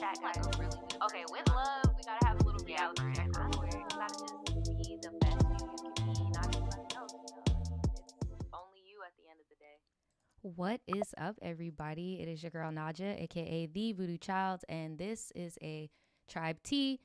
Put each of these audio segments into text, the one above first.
that, guys. Okay, with love, we gotta have a little reality check real quick. You gotta just be the best you can be, not anybody else. It's only you at the end of the day. What is up, everybody? It is your girl Naja, aka the Voodoo Child, and this is a Tribe T,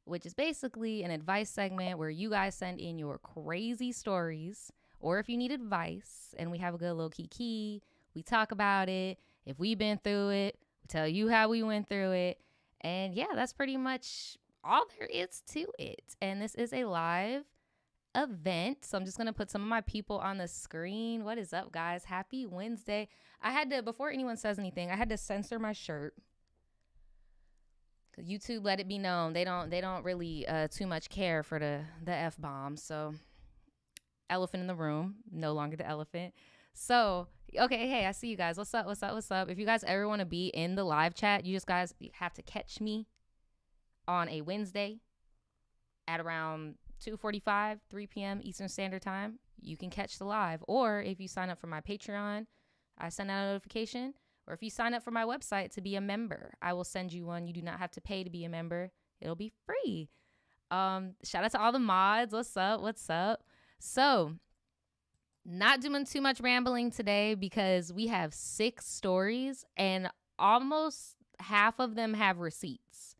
which is basically an advice segment where you guys send in your crazy stories, or if you need advice, and we have a good little kiki. We talk about it. If we've been through it, we tell you how we went through it, and yeah, that's pretty much all there is to it. And this is a live event. So I'm just going to put some of my people on the screen. What is up, guys? Happy Wednesday. I had to, before anyone says anything, I had to censor my shirt. Cause YouTube let it be known they don't really too much care for the F-bomb. So elephant in the room, no longer the elephant. So, okay, hey, I see you guys. What's up? If you guys ever want to be in the live chat, you guys have to catch me on a Wednesday at around 2:45, 3 p.m. Eastern Standard Time. You can catch the live. Or if you sign up for my Patreon, I send out a notification. Or if you sign up for my website to be a member, I will send you one. You do not have to pay to be a member. It'll be free. Shout out to all the mods. What's up? So, not doing too much rambling today because we have 6 stories and almost half of them have receipts.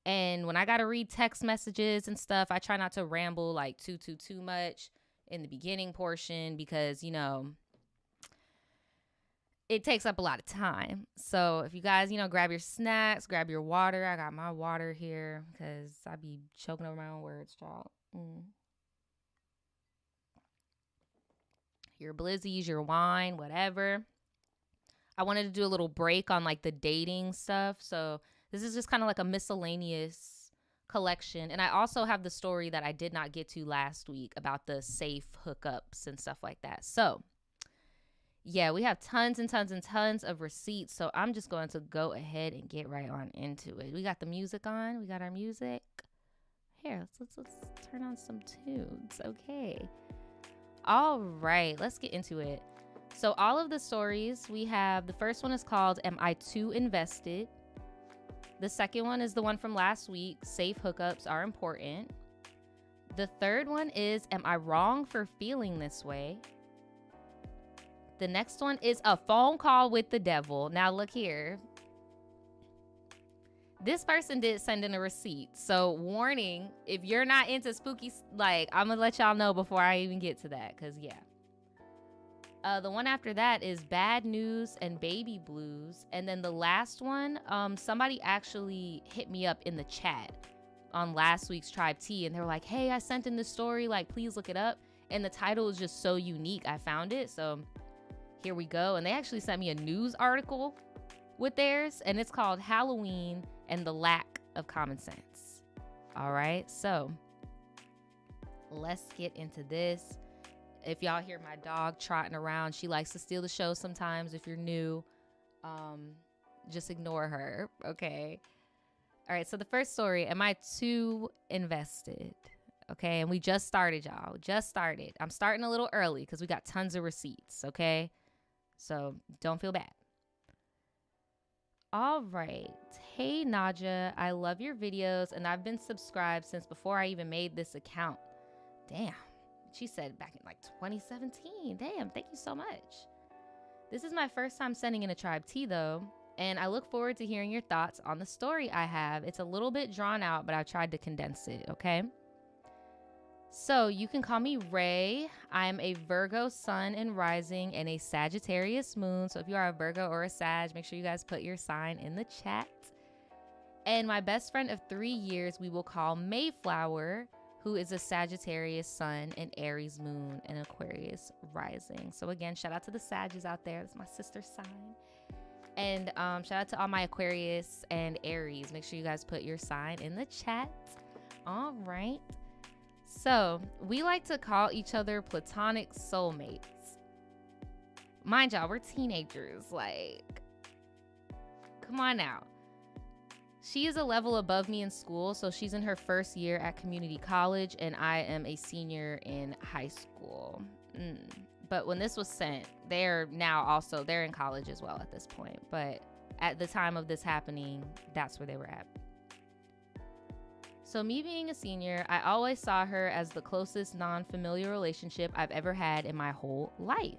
And when I got to read text messages and stuff, I try not to ramble like too much in the beginning portion because, you know, it takes up a lot of time. So if you guys, grab your snacks, grab your water. I got my water here because I be choking over my own words, child. Your blizzies, your wine, whatever. I wanted to do a little break on like the dating stuff. So this is just kind of like a miscellaneous collection. And I also have the story that I did not get to last week about the safe hookups and stuff like that. So yeah, we have tons and tons of receipts. So I'm just going to go ahead and get right on into it. We got the music on. We got our music. Here, let's turn on some tunes. Okay. All right, let's get into it. So all of the stories we have, the first one is called Am I Too Invested? The second one is the one from last week, Safe Hookups Are Important. The third one is Am I Wrong for Feeling This Way? The next one is A Phone Call with the Devil. Now look here. This person did send in a receipt. So warning, if you're not into spooky, like I'm gonna let y'all know before I even get to that, because yeah. The one after that is Bad News and Baby Blues. And then the last one, somebody actually hit me up in the chat on last week's Tribe T. And they were like, hey, I sent in this story. Like, please look it up. And the title is just so unique. I found it. So here we go. And they actually sent me a news article with theirs. And it's called Halloween and the Lack of Common Sense. All right. So let's get into this. If y'all hear my dog trotting around, she likes to steal the show sometimes. If you're new, just ignore her, okay? All right, so the first story, Am I Too Invested? Okay, and we just started, y'all. Just started. I'm starting a little early because we got tons of receipts, okay? So don't feel bad. All right. Hey, Naja, I love your videos, and I've been subscribed since before I even made this account. Damn. She said back in like 2017. Damn, thank you so much. This is my first time sending in a Tribe T though, and I look forward to hearing your thoughts on the story I have. It's a little bit drawn out, but I've tried to condense it, okay? So you can call me Ray. I'm a Virgo sun and rising and a Sagittarius moon. So if you are a Virgo or a Sag, make sure you guys put your sign in the chat. And my best friend of 3 years, we will call Mayflower, who is a Sagittarius sun and Aries moon and Aquarius rising. So again, shout out to the Sages out there. That's my sister sign. And shout out to all my Aquarius and Aries. Make sure you guys put your sign in the chat. All right. So we like to call each other Platonic soulmates. Mind y'all, we're teenagers. Like, come on now. She is a level above me in school, so she's in her first year at community college, and I am a senior in high school. But when this was sent, they're in college as well at this point. But at the time of this happening, that's where they were at. So me being a senior, I always saw her as the closest non-familiar relationship I've ever had in my whole life.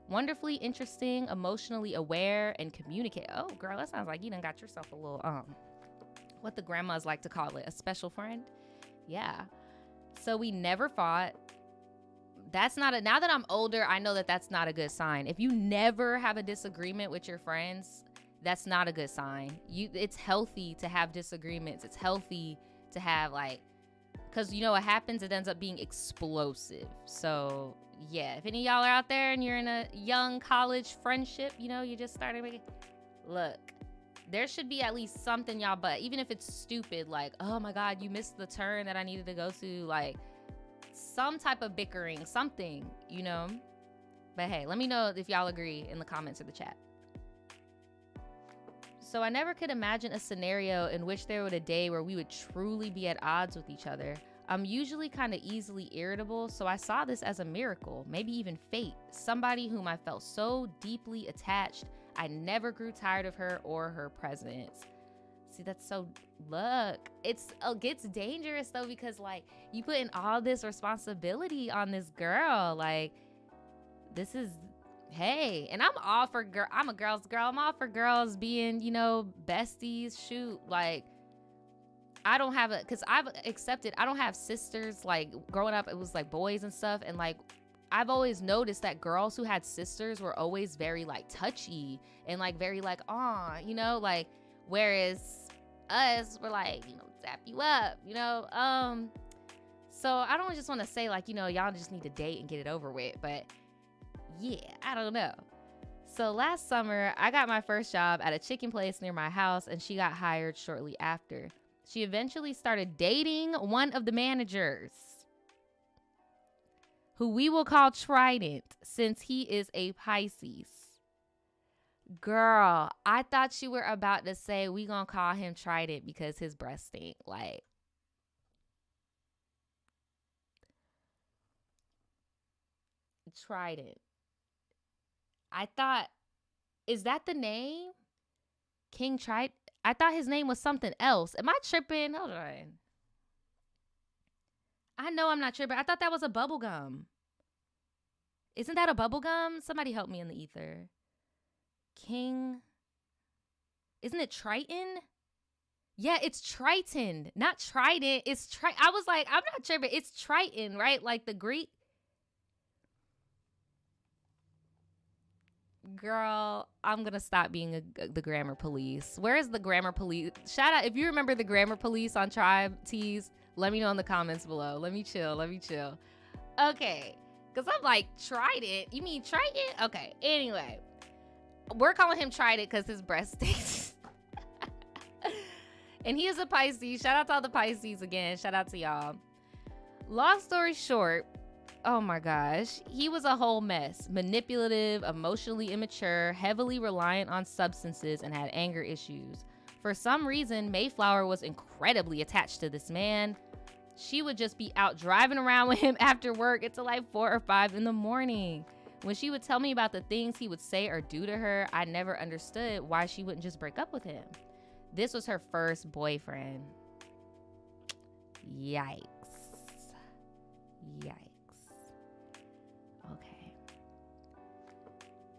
Wonderfully interesting, emotionally aware, and communicate. Oh, girl, that sounds like you done got yourself a little, what the grandmas like to call it, a special friend. Yeah. So we never fought. Now that I'm older, I know that that's not a good sign. If you never have a disagreement with your friends, that's not a good sign. It's healthy to have disagreements. It's healthy to have because you know what happens? It ends up being explosive. So yeah, if any of y'all are out there and you're in a young college friendship, you just started making, look, there should be at least something y'all, but even if it's stupid, like, oh my God, you missed the turn that I needed to go to, like some type of bickering, something, but hey, let me know if y'all agree in the comments or the chat. So I never could imagine a scenario in which there would a day where we would truly be at odds with each other. I'm usually kind of easily irritable, so I saw this as a miracle, maybe even fate. Somebody whom I felt so deeply attached, I never grew tired of her or her presence. See, that's so, look, it gets dangerous though, because you put in all this responsibility on this girl. This is, hey, and I'm all for I'm a girl's girl. I'm all for girls being, besties. Shoot, I don't have because I've accepted, I don't have sisters. Growing up, it was boys and stuff. And I've always noticed that girls who had sisters were always very touchy and very aw, whereas us, we're zap you up, So I don't just want to say y'all just need to date and get it over with. But yeah, I don't know. So last summer, I got my first job at a chicken place near my house, and she got hired shortly after. She eventually started dating one of the managers, who we will call Trident, since he is a Pisces. Girl, I thought you were about to say we gonna call him Trident because his breath stink. Trident. I thought, is that the name? King Trident? I thought his name was something else. Am I tripping? Hold on. I know I'm not tripping. I thought that was a bubble gum. Isn't that a bubble gum? Somebody help me in the ether. King. Isn't it Triton? Yeah, it's Triton, not Trident. It's I was like, I'm not tripping. It's Triton, right? The Greek. Girl, I'm gonna stop being the grammar police. Where is the grammar police? Shout out if you remember the grammar police on Tribe Tees. Let me know in the comments below. Let me chill. Okay, because I'm Trident. You mean Triton? Okay. Anyway, we're calling him Trident because his breast stinks. And he is a Pisces. Shout out to all the Pisces again. Shout out to y'all. Long story short. Oh my gosh. He was a whole mess. Manipulative, emotionally immature, heavily reliant on substances, and had anger issues. For some reason, Mayflower was incredibly attached to this man. She would just be out driving around with him after work until 4 or 5 in the morning. When she would tell me about the things he would say or do to her, I never understood why she wouldn't just break up with him. This was her first boyfriend. Yikes. Okay.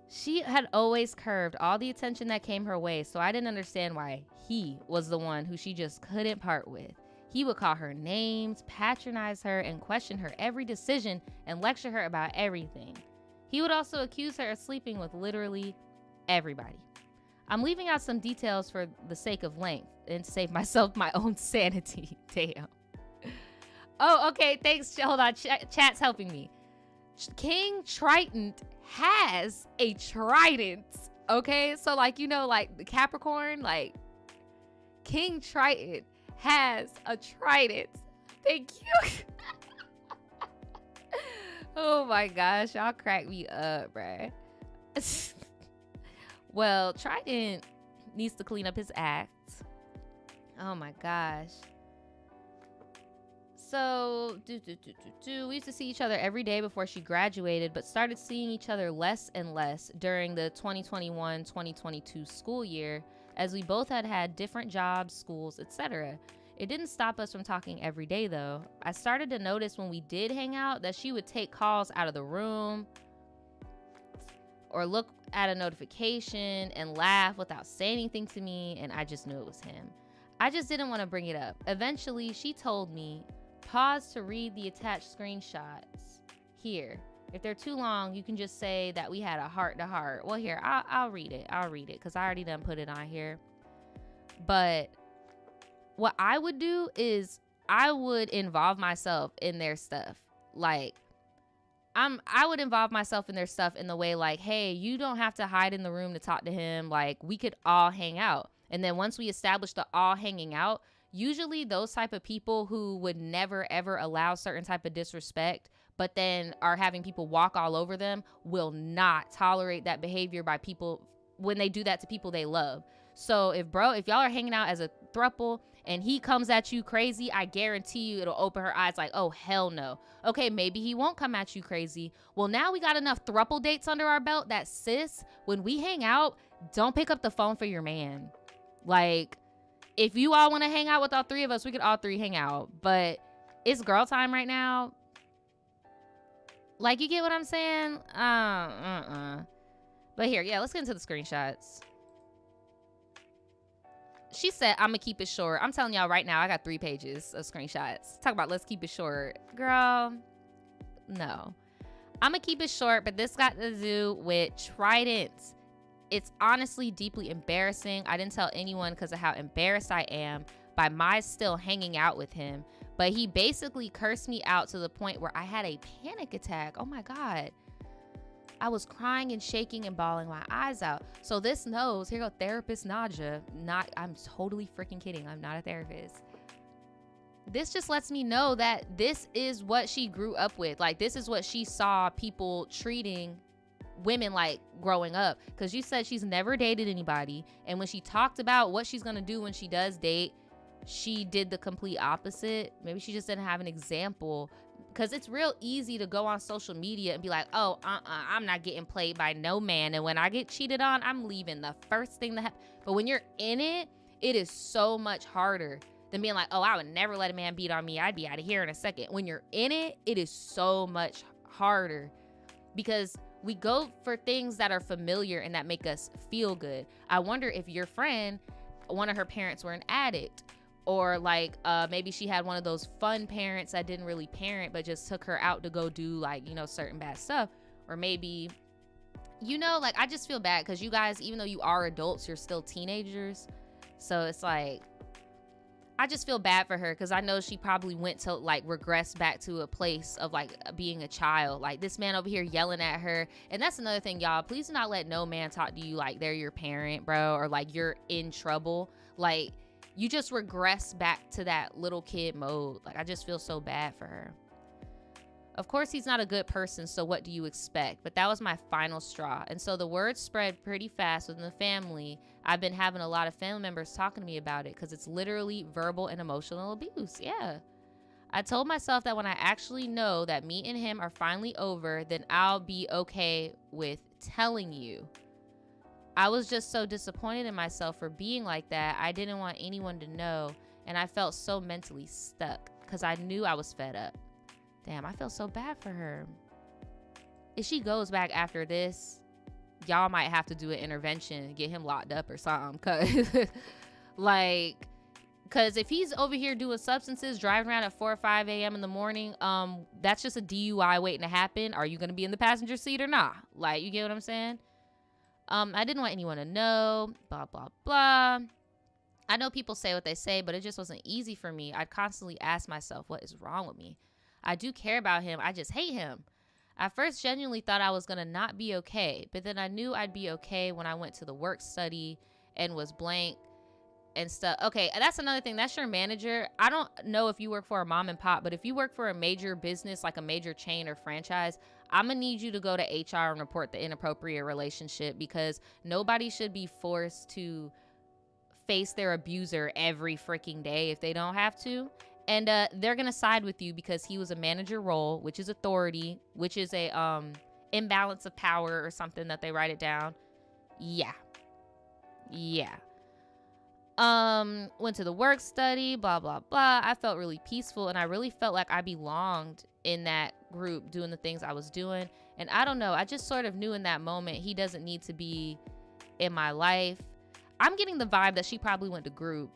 She had always curved all the attention that came her way, so I didn't understand why he was the one who she just couldn't part with. He would call her names, patronize her, and question her every decision and lecture her about everything. He would also accuse her of sleeping with literally everybody. I'm leaving out some details for the sake of length and to save myself my own sanity. Damn. Oh, okay. Thanks. Hold on. Chat's helping me. King Triton has a trident. Okay. So the Capricorn, King Triton has a trident. Thank you. Oh my gosh. Y'all crack me up, bruh. Well, Trident needs to clean up his act. Oh my gosh. So, we used to see each other every day before she graduated, but started seeing each other less and less during the 2021-2022 school year, as we both had different jobs, schools, etc. It didn't stop us from talking every day, though. I started to notice when we did hang out that she would take calls out of the room or look at a notification and laugh without saying anything to me, and I just knew it was him. I just didn't want to bring it up. Eventually, she told me, pause to read the attached screenshots. Here, if they're too long, you can just say that we had a heart-to-heart. Well, here, I'll read it. I'll read it because I already done put it on here. But what I would do is I would involve myself in their stuff. Like, I would involve myself in their stuff in the way like, hey, you don't have to hide in the room to talk to him. Like, we could all hang out. And then once we establish the all hanging out, usually those type of people who would never, ever allow certain type of disrespect, but then are having people walk all over them, will not tolerate that behavior by people when they do that to people they love. So if y'all are hanging out as a throuple and he comes at you crazy, I guarantee you it'll open her eyes like, oh, hell no. Okay, maybe he won't come at you crazy. Well, now we got enough throuple dates under our belt that, sis, when we hang out, don't pick up the phone for your man. Like, if you all want to hang out with all three of us, we could all three hang out. But it's girl time right now. Like, you get what I'm saying? But here, yeah, let's get into the screenshots. She said, I'm going to keep it short. I'm telling y'all right now, I got 3 pages of screenshots. Talk about let's keep it short. Girl, no. I'm going to keep it short, but this got to do with Trident. It's honestly deeply embarrassing. I didn't tell anyone because of how embarrassed I am by my still hanging out with him. But he basically cursed me out to the point where I had a panic attack. Oh my God. I was crying and shaking and bawling my eyes out. So this knows, here go therapist Naja. I'm totally freaking kidding. I'm not a therapist. This just lets me know that this is what she grew up with. Like, this is what she saw people treating women like growing up. Because you said she's never dated anybody. And when she talked about what she's going to do when she does date, she did the complete opposite. Maybe she just didn't have an example. Because it's real easy to go on social media and be like, oh, I'm not getting played by no man. And when I get cheated on, I'm leaving the first thing that happens. But when you're in it, it is so much harder than being like, oh, I would never let a man beat on me. I'd be out of here in a second. When you're in it, it is so much harder because we go for things that are familiar and that make us feel good. I wonder if your friend, one of her parents were an addict. Or like maybe she had one of those fun parents that didn't really parent but just took her out to go do like, you know, certain bad stuff. Or maybe, you know, like I just feel bad because you guys, even though you are adults, you're still teenagers. So it's like, I just feel bad for her because I know she probably went to like regress back to a place of like being a child. Like this man over here yelling at her. And that's another thing, y'all. Please do not let no man talk to you like they're your parent, bro, or like you're in trouble. Like, you just regress back to that little kid mode. Like, I just feel so bad for her. Of course, he's not a good person, so what do you expect? But that was my final straw. And so the word spread pretty fast within the family. I've been having a lot of family members talking to me about it because it's literally verbal and emotional abuse. Yeah. I told myself that when I actually know that me and him are finally over, then I'll be okay with telling you. I was just so disappointed in myself for being like that. I didn't want anyone to know, and I felt so mentally stuck because I knew I was fed up. Damn, I feel so bad for her. If she goes back after this, y'all might have to do an intervention, get him locked up or something. Because if he's over here doing substances, driving around at 4 or 5 a.m. in the morning, that's just a DUI waiting to happen. Are you going to be in the passenger seat or not? Like, you get what I'm saying? I didn't want anyone to know, blah, blah, blah. I know people say what they say, but it just wasn't easy for me. I'd constantly ask myself, what is wrong with me? I do care about him. I just hate him. I first genuinely thought I was going to not be okay, but then I knew I'd be okay when I went to the work study and was blank and stuff. Okay, that's another thing. That's your manager. I don't know if you work for a mom and pop, but if you work for a major business, like a major chain or franchise, I'm gonna need you to go to HR and report the inappropriate relationship because nobody should be forced to face their abuser every freaking day if they don't have to. And they're going to side with you because he was a manager role, which is authority, which is a imbalance of power or something that they write it down. Yeah. Went to the work study, blah, blah, blah. I felt really peaceful, and I really felt like I belonged in that group doing the things I was doing. And I don't know, I just sort of knew in that moment he doesn't need to be in my life. I'm getting the vibe that she probably went to group.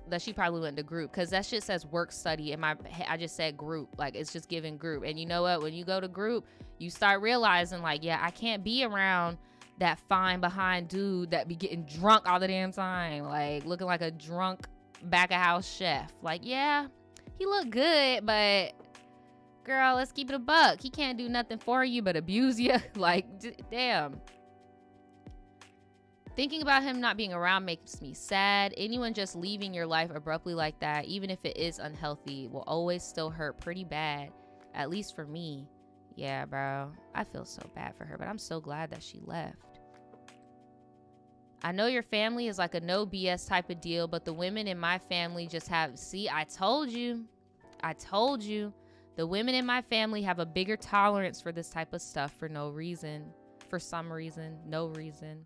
Because that shit says work study. I just said group. Like, it's just giving group. And you know what? When you go to group, you start realizing, like, yeah, I can't be around that fine behind dude that be getting drunk all the damn time, like looking like a drunk back of house chef. Like, yeah, he look good, but girl, let's keep it a buck. He can't do nothing for you but abuse you. Like, damn. Thinking about him not being around makes me sad. Anyone just leaving your life abruptly like that, even if it is unhealthy, will always still hurt pretty bad, at least for me. Yeah, bro, I feel so bad for her, but I'm so glad that she left. I know your family is like a no BS type of deal, but the women in my family just have, see, I told you. The women in my family have a bigger tolerance for this type of stuff for no reason. For some reason, no reason.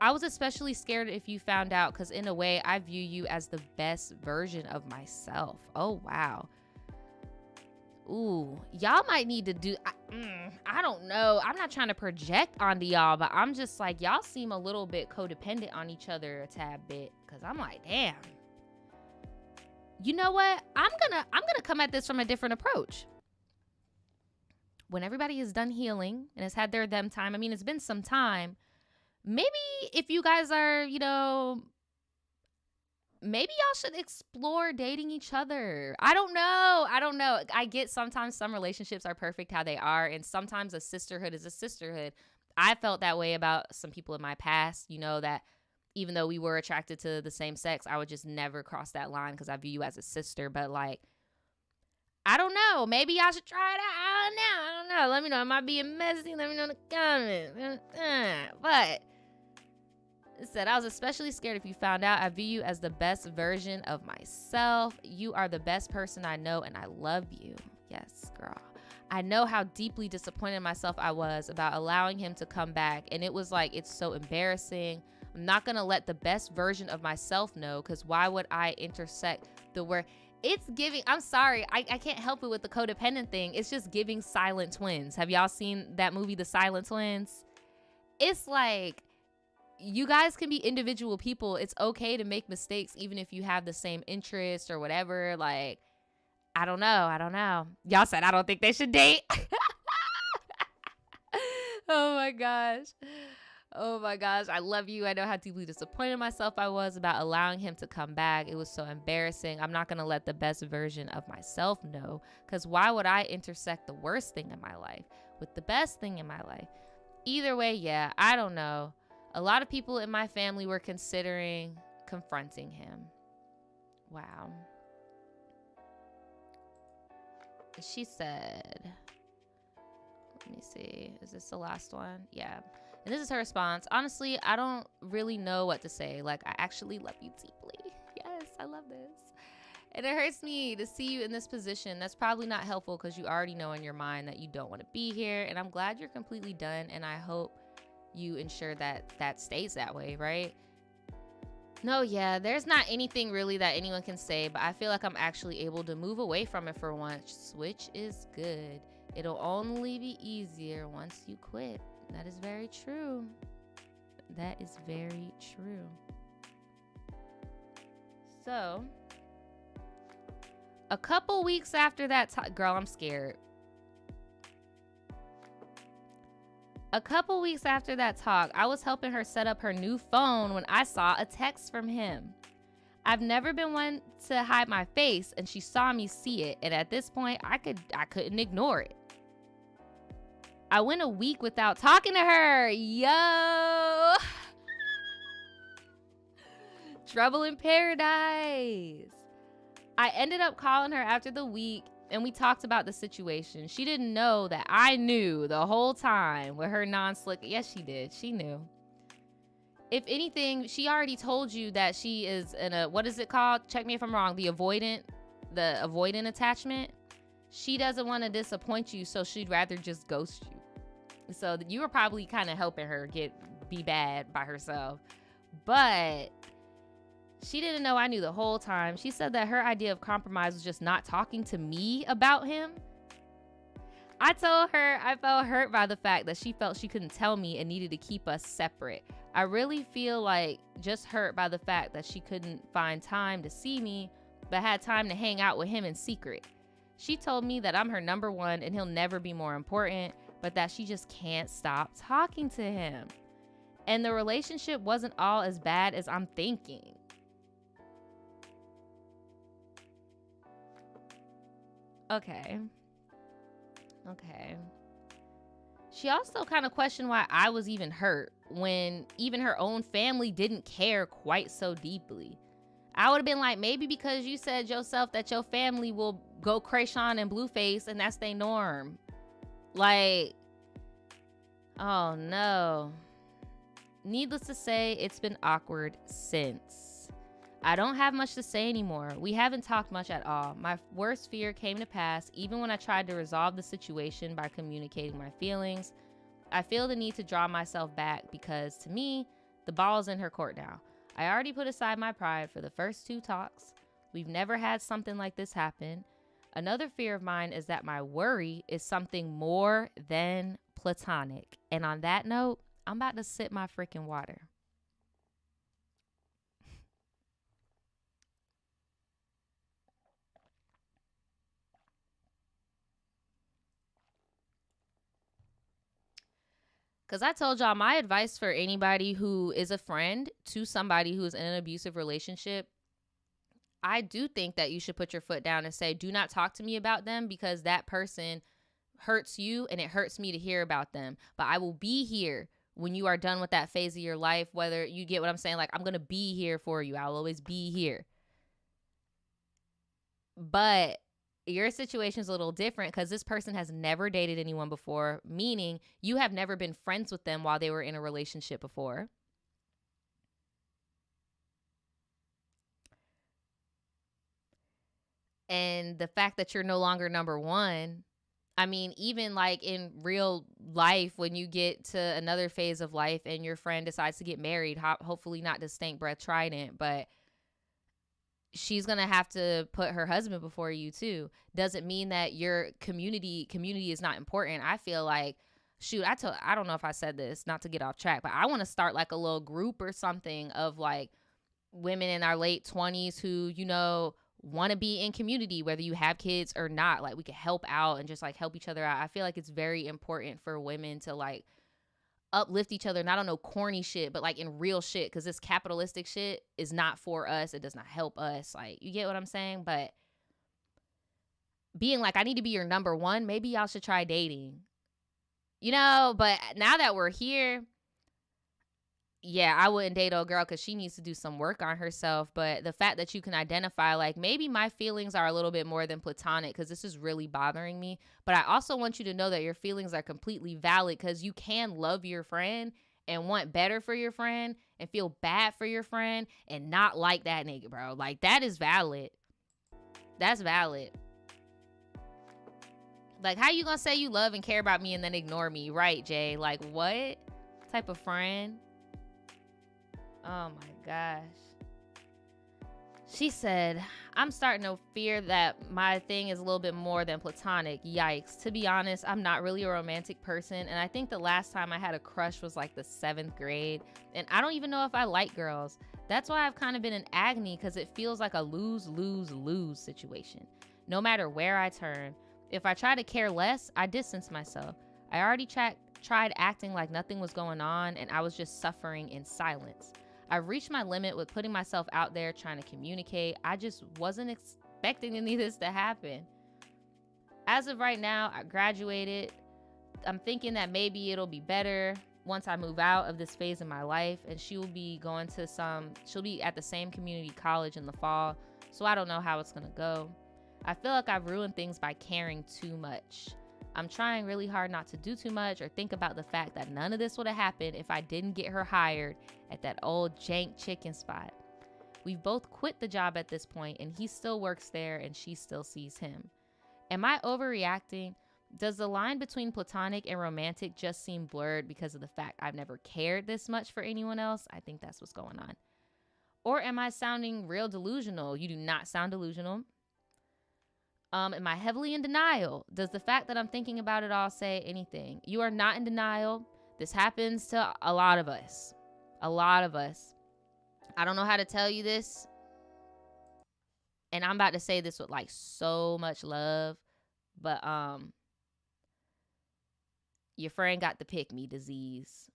I was especially scared if you found out, because in a way, I view you as the best version of myself. Oh, wow. Ooh, y'all might need to do, I don't know. I'm not trying to project onto y'all, but I'm just like, y'all seem a little bit codependent on each other a tad bit. Cause I'm like, damn. You know what? I'm gonna come at this from a different approach. When everybody is done healing and has had their them time, I mean, it's been some time. Maybe if you guys are, maybe y'all should explore dating each other. I don't know. I get sometimes some relationships are perfect how they are, and sometimes a sisterhood is a sisterhood. I felt that way about some people in my past, that even though we were attracted to the same sex, I would just never cross that line because I view you as a sister. But like, I don't know. Maybe y'all should try it out. I don't know. Let me know. Am I being messy? Let me know in the comments. But it said, I was especially scared if you found out. I view you as the best version of myself. You are the best person I know, and I love you. Yes, girl. I know how deeply disappointed in myself I was about allowing him to come back. And it was like, it's so embarrassing. I'm not going to let the best version of myself know, because why would I intersect the word? It's giving, I'm sorry, I can't help it with the codependent thing. It's just giving Silent Twins. Have y'all seen that movie, The Silent Twins? It's like, you guys can be individual people. It's okay to make mistakes, even if you have the same interests or whatever. Like, I don't know. Y'all said I don't think they should date. Oh my gosh. I love you. I know how deeply disappointed myself I was about allowing him to come back. It was so embarrassing. I'm not going to let the best version of myself know, because why would I intersect the worst thing in my life with the best thing in my life? Either way, yeah, I don't know. A lot of people in my family were considering confronting him. Wow. She said, let me see, is this the last one? Yeah. And this is her response. Honestly, I don't really know what to say. Like, I actually love you deeply. Yes, I love this. And it hurts me to see you in this position. That's probably not helpful because you already know in your mind that you don't want to be here. And I'm glad you're completely done. And I hope you ensure that that stays that way, right? No, yeah, there's not anything really that anyone can say, but I feel like I'm actually able to move away from it for once, which is good. It'll only be easier once you quit. That is very true. That is very true. So, a couple weeks after that, girl, I'm scared. A couple weeks after that talk, I was helping her set up her new phone when I saw a text from him. I've never been one to hide my face, and she saw me see it, and at this point, I couldn't ignore it. I went a week without talking to her. Yo! Trouble in paradise. I ended up calling her after the week, and we talked about the situation. She didn't know that I knew the whole time with her non-slick. Yes, she did. She knew. If anything, she already told you that she is in a, what is it called? Check me if I'm wrong. The avoidant attachment. She doesn't want to disappoint you, so she'd rather just ghost you. So you were probably kind of helping her be bad by herself. But she didn't know I knew the whole time. She said that her idea of compromise was just not talking to me about him. I told her I felt hurt by the fact that she felt she couldn't tell me and needed to keep us separate. I really feel like just hurt by the fact that she couldn't find time to see me, but had time to hang out with him in secret. She told me that I'm her number one and he'll never be more important, but that she just can't stop talking to him. And the relationship wasn't all as bad as I'm thinking. Okay. She also kind of questioned why I was even hurt when even her own family didn't care quite so deeply. I would have been like, maybe because you said yourself that your family will go Krayshawn and Blueface and that's their norm. Like, oh no. Needless to say, it's been awkward since. I don't have much to say anymore. We haven't talked much at all. My worst fear came to pass even when I tried to resolve the situation by communicating my feelings. I feel the need to draw myself back because, to me, the ball's in her court now. I already put aside my pride for the first 2 talks. We've never had something like this happen. Another fear of mine is that my worry is something more than platonic. And on that note, I'm about to sip my freaking water. Because I told y'all my advice for anybody who is a friend to somebody who is in an abusive relationship, I do think that you should put your foot down and say, do not talk to me about them because that person hurts you and it hurts me to hear about them. But I will be here when you are done with that phase of your life, whether you get what I'm saying. Like, I'm going to be here for you. I'll always be here. But your situation is a little different because this person has never dated anyone before, meaning you have never been friends with them while they were in a relationship before. And the fact that you're no longer number one, I mean, even like in real life, when you get to another phase of life and your friend decides to get married, hopefully not to Stank Breath Trident, but she's going to have to put her husband before you too. Doesn't mean that your community is not important. I feel like, shoot, I don't know if I said this, not to get off track, but I want to start like a little group or something of like women in our late 20s who, you know, want to be in community, whether you have kids or not. Like, we could help out and just like help each other out. I feel like it's very important for women to like uplift each other, not on no corny shit, but like in real shit, because this capitalistic shit is not for us. It does not help us. Like, you get what I'm saying? But being like, I need to be your number one, maybe y'all should try dating, you know. But now that we're here, yeah, I wouldn't date old girl because she needs to do some work on herself. But the fact that you can identify, like, maybe my feelings are a little bit more than platonic because this is really bothering me. But I also want you to know that your feelings are completely valid because you can love your friend and want better for your friend and feel bad for your friend and not like that nigga, bro. Like, that is valid. That's valid. Like, how you gonna say you love and care about me and then ignore me? Right, Jay? Like, what type of friend? Oh my gosh. She said, I'm starting to fear that my thing is a little bit more than platonic. Yikes. To be honest, I'm not really a romantic person. And I think the last time I had a crush was like the 7th grade. And I don't even know if I like girls. That's why I've kind of been in agony because it feels like a lose situation. No matter where I turn. If I try to care less, I distance myself. I already tried acting like nothing was going on and I was just suffering in silence. I've reached my limit with putting myself out there trying to communicate. I just wasn't expecting any of this to happen. As of right now, I graduated. I'm thinking that maybe it'll be better once I move out of this phase in my life, and she'll be at the same community college in the fall, so I don't know how it's gonna go. I feel like I've ruined things by caring too much. I'm trying really hard not to do too much or think about the fact that none of this would have happened if I didn't get her hired at that old jank chicken spot. We've both quit the job at this point, and he still works there and she still sees him. Am I overreacting? Does the line between platonic and romantic just seem blurred because of the fact I've never cared this much for anyone else? I think that's what's going on. Or am I sounding real delusional? You do not sound delusional. Am I heavily in denial? Does the fact that I'm thinking about it all say anything? You are not in denial. This happens to a lot of us. A lot of us. I don't know how to tell you this. And I'm about to say this with like so much love. But your friend got the pick me disease.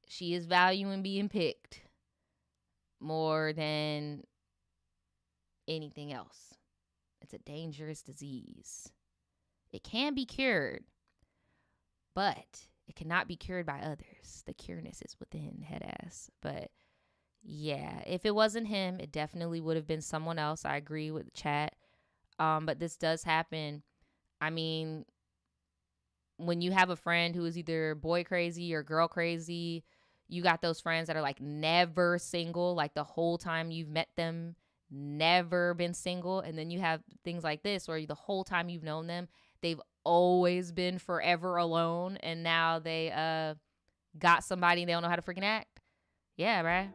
She is valuing being picked more than anything else. It's a dangerous disease. It can be cured, but it cannot be cured by others. The cureness is within, head ass. But yeah, if it wasn't him, it definitely would have been someone else. I agree with the chat. But this does happen. I mean, when you have a friend who is either boy crazy or girl crazy, you got those friends that are like never single, like the whole time you've met them, never been single. And then you have things like this where the whole time you've known them, they've always been forever alone. And now they got somebody and they don't know how to freaking act. Yeah, right?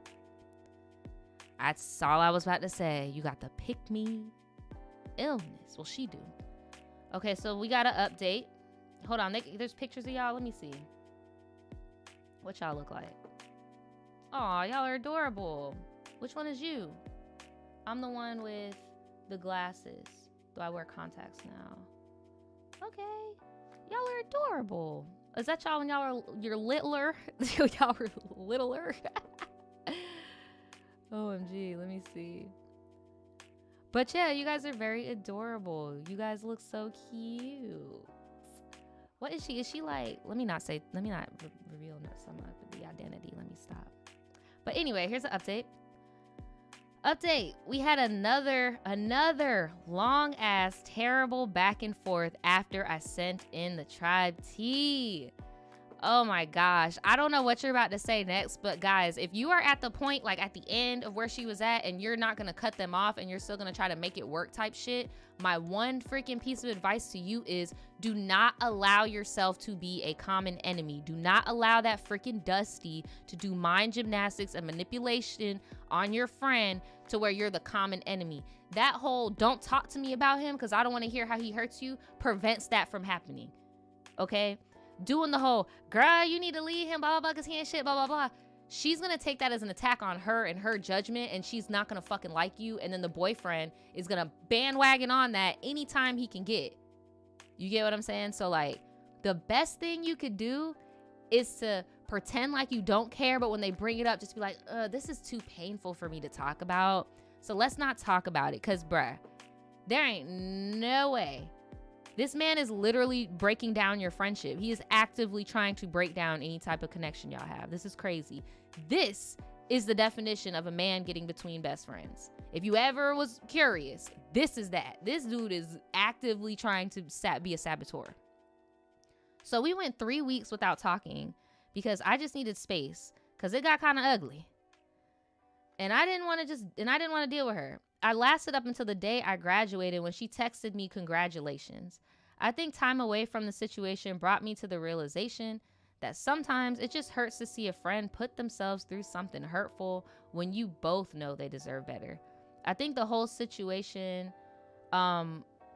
That's all I was about to say. You got the pick me illness. Well, she do. Okay, so we got an update. Hold on. There's pictures of y'all. Let me see. What y'all look like? Aw, y'all are adorable. Which one is you? I'm the one with the glasses. Do I wear contacts now? Okay. Y'all are adorable. Is that y'all when you're littler? Y'all were littler? OMG, let me see. But yeah, you guys are very adorable. You guys look so cute. What is she? Is she like, let me not reveal some of the identity. Let me stop. But anyway, here's an update. We had another long ass terrible back and forth after I sent in the tribe tea. Oh my gosh. I don't know what you're about to say next, but guys, if you are at the point, like at the end of where she was at and you're not going to cut them off and you're still going to try to make it work type shit, my one freaking piece of advice to you is do not allow yourself to be a common enemy. Do not allow that freaking Dusty to do mind gymnastics and manipulation on your friend to where you're the common enemy. That whole don't talk to me about him because I don't want to hear how he hurts you prevents that from happening. Okay? Doing the whole, girl, you need to leave him, blah, blah, blah, because he ain't shit, blah, blah, blah. She's going to take that as an attack on her and her judgment, and she's not going to fucking like you. And then the boyfriend is going to bandwagon on that anytime he can get. You get what I'm saying? So, like, the best thing you could do is to pretend like you don't care, but when they bring it up, just be like, this is too painful for me to talk about. So let's not talk about it, because, bruh, there ain't no way. This man is literally breaking down your friendship. He is actively trying to break down any type of connection y'all have. This is crazy. This is the definition of a man getting between best friends. If you ever was curious, this is that. This dude is actively trying to be a saboteur. So we went 3 weeks without talking because I just needed space because it got kind of ugly. And I didn't want to deal with her. I lasted up until the day I graduated when she texted me congratulations. I think time away from the situation brought me to the realization that sometimes it just hurts to see a friend put themselves through something hurtful when you both know they deserve better. I think the whole situation,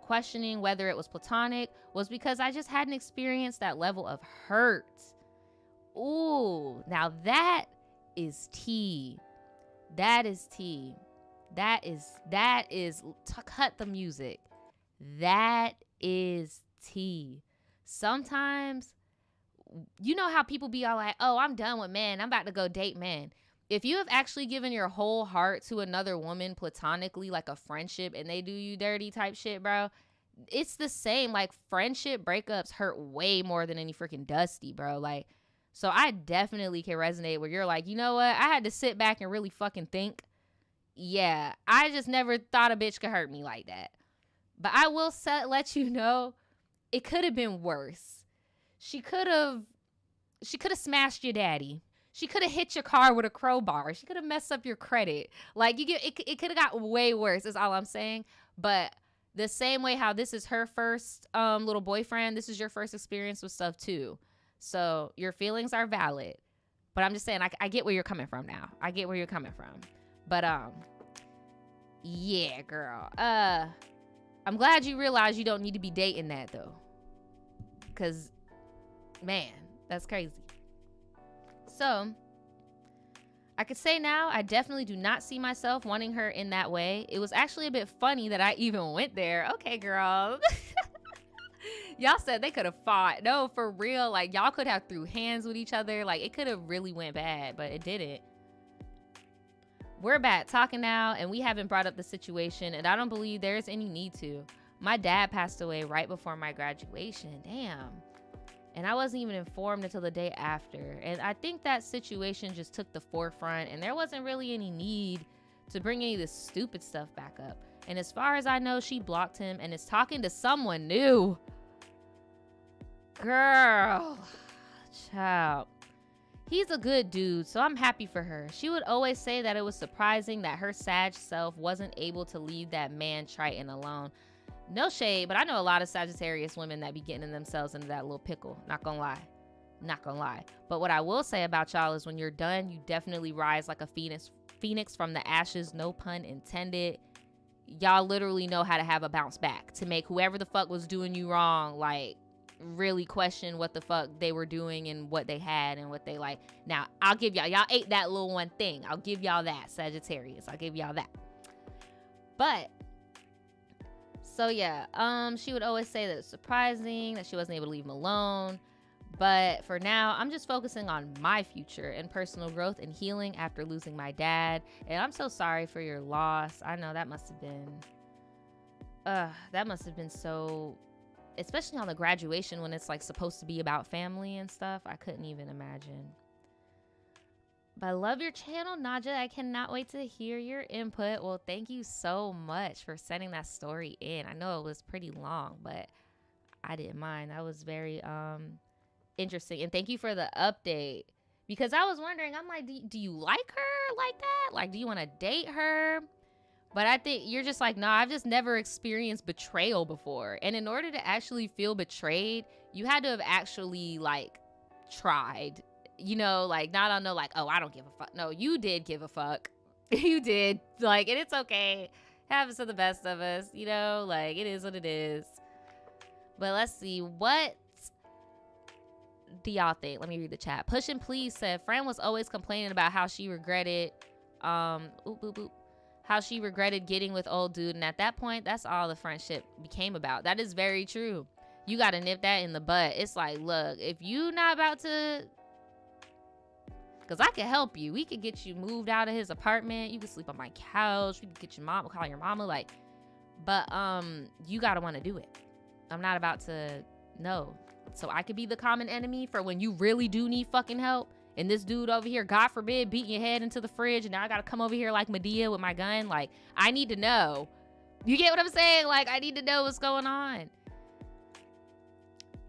questioning whether it was platonic, was because I just hadn't experienced that level of hurt. Ooh, now that is tea. That is tea. That is cut the music. That is tea. Sometimes, you know how people be all like, oh, I'm done with men. I'm about to go date men. If you have actually given your whole heart to another woman platonically, like a friendship, and they do you dirty type shit, bro, it's the same. Like, friendship breakups hurt way more than any freaking Dusty, bro. Like, so I definitely can resonate where you're like, you know what? I had to sit back and really fucking think. Yeah, I just never thought a bitch could hurt me like that. But I will let you know, it could have been worse. She could have smashed your daddy. She could have hit your car with a crowbar. She could have messed up your credit. Like, it could have got way worse, is all I'm saying. But the same way how this is her first little boyfriend, this is your first experience with stuff too. So your feelings are valid. But I'm just saying, I get where you're coming from now. I get where you're coming from. But yeah, girl. I'm glad you realize you don't need to be dating that though. Cause man, that's crazy. So I could say now, I definitely do not see myself wanting her in that way. It was actually a bit funny that I even went there. Okay, girl. Y'all said they could have fought. No, for real. Like, y'all could have threw hands with each other. Like, it could have really went bad, but it didn't. We're back talking now, and we haven't brought up the situation, and I don't believe there's any need to. My dad passed away right before my graduation. Damn. And I wasn't even informed until the day after. And I think that situation just took the forefront, and there wasn't really any need to bring any of this stupid stuff back up. And as far as I know, she blocked him and is talking to someone new. Girl. Child. He's a good dude, so I'm happy for her. She would always say that it was surprising that her Sag self wasn't able to leave that man Triton alone. No shade, but I know a lot of Sagittarius women that be getting themselves into that little pickle. Not gonna lie. But what I will say about y'all is when you're done, you definitely rise like a phoenix from the ashes, no pun intended. Y'all literally know how to have a bounce back to make whoever the fuck was doing you wrong, like, really question what the fuck they were doing and what they had and what they like. Now, I'll give y'all ate that little one thing. I'll give y'all that, Sagittarius. I'll give y'all that. But so yeah, she would always say that it's surprising that she wasn't able to leave him alone. But for now, I'm just focusing on my future and personal growth and healing after losing my dad. And I'm so sorry for your loss. I know that must have been so, especially on the graduation when it's like supposed to be about family and stuff. I couldn't even imagine. But I love your channel, Naja. I cannot wait to hear your input. Well, thank you so much for sending that story in. I know it was pretty long, but I didn't mind. That was very interesting. And thank you for the update. Because I was wondering, I'm like, do you like her like that? Like, do you want to date her? But I think you're just like, no, I've just never experienced betrayal before. And in order to actually feel betrayed, you had to have actually, like, tried. You know, like, not on no, like, oh, I don't give a fuck. No, you did give a fuck. You did. Like, and it's okay. Happens to the best of us, you know? Like, it is what it is. But let's see. What do y'all think? Let me read the chat. Push and Please said, Fran was always complaining about how she regretted, how she regretted getting with old dude. And at that point, that's all the friendship became about. That is very true. You got to nip that in the butt. It's like, look, if you not about to, because I can help you. We could get you moved out of his apartment. You can sleep on my couch. We could get your mom, call your mama, like, but you got to want to do it. I'm not about to, no. So I could be the common enemy for when you really do need fucking help. And this dude over here, God forbid, beating your head into the fridge. And now I got to come over here like Medea with my gun. Like, I need to know. You get what I'm saying? Like, I need to know what's going on.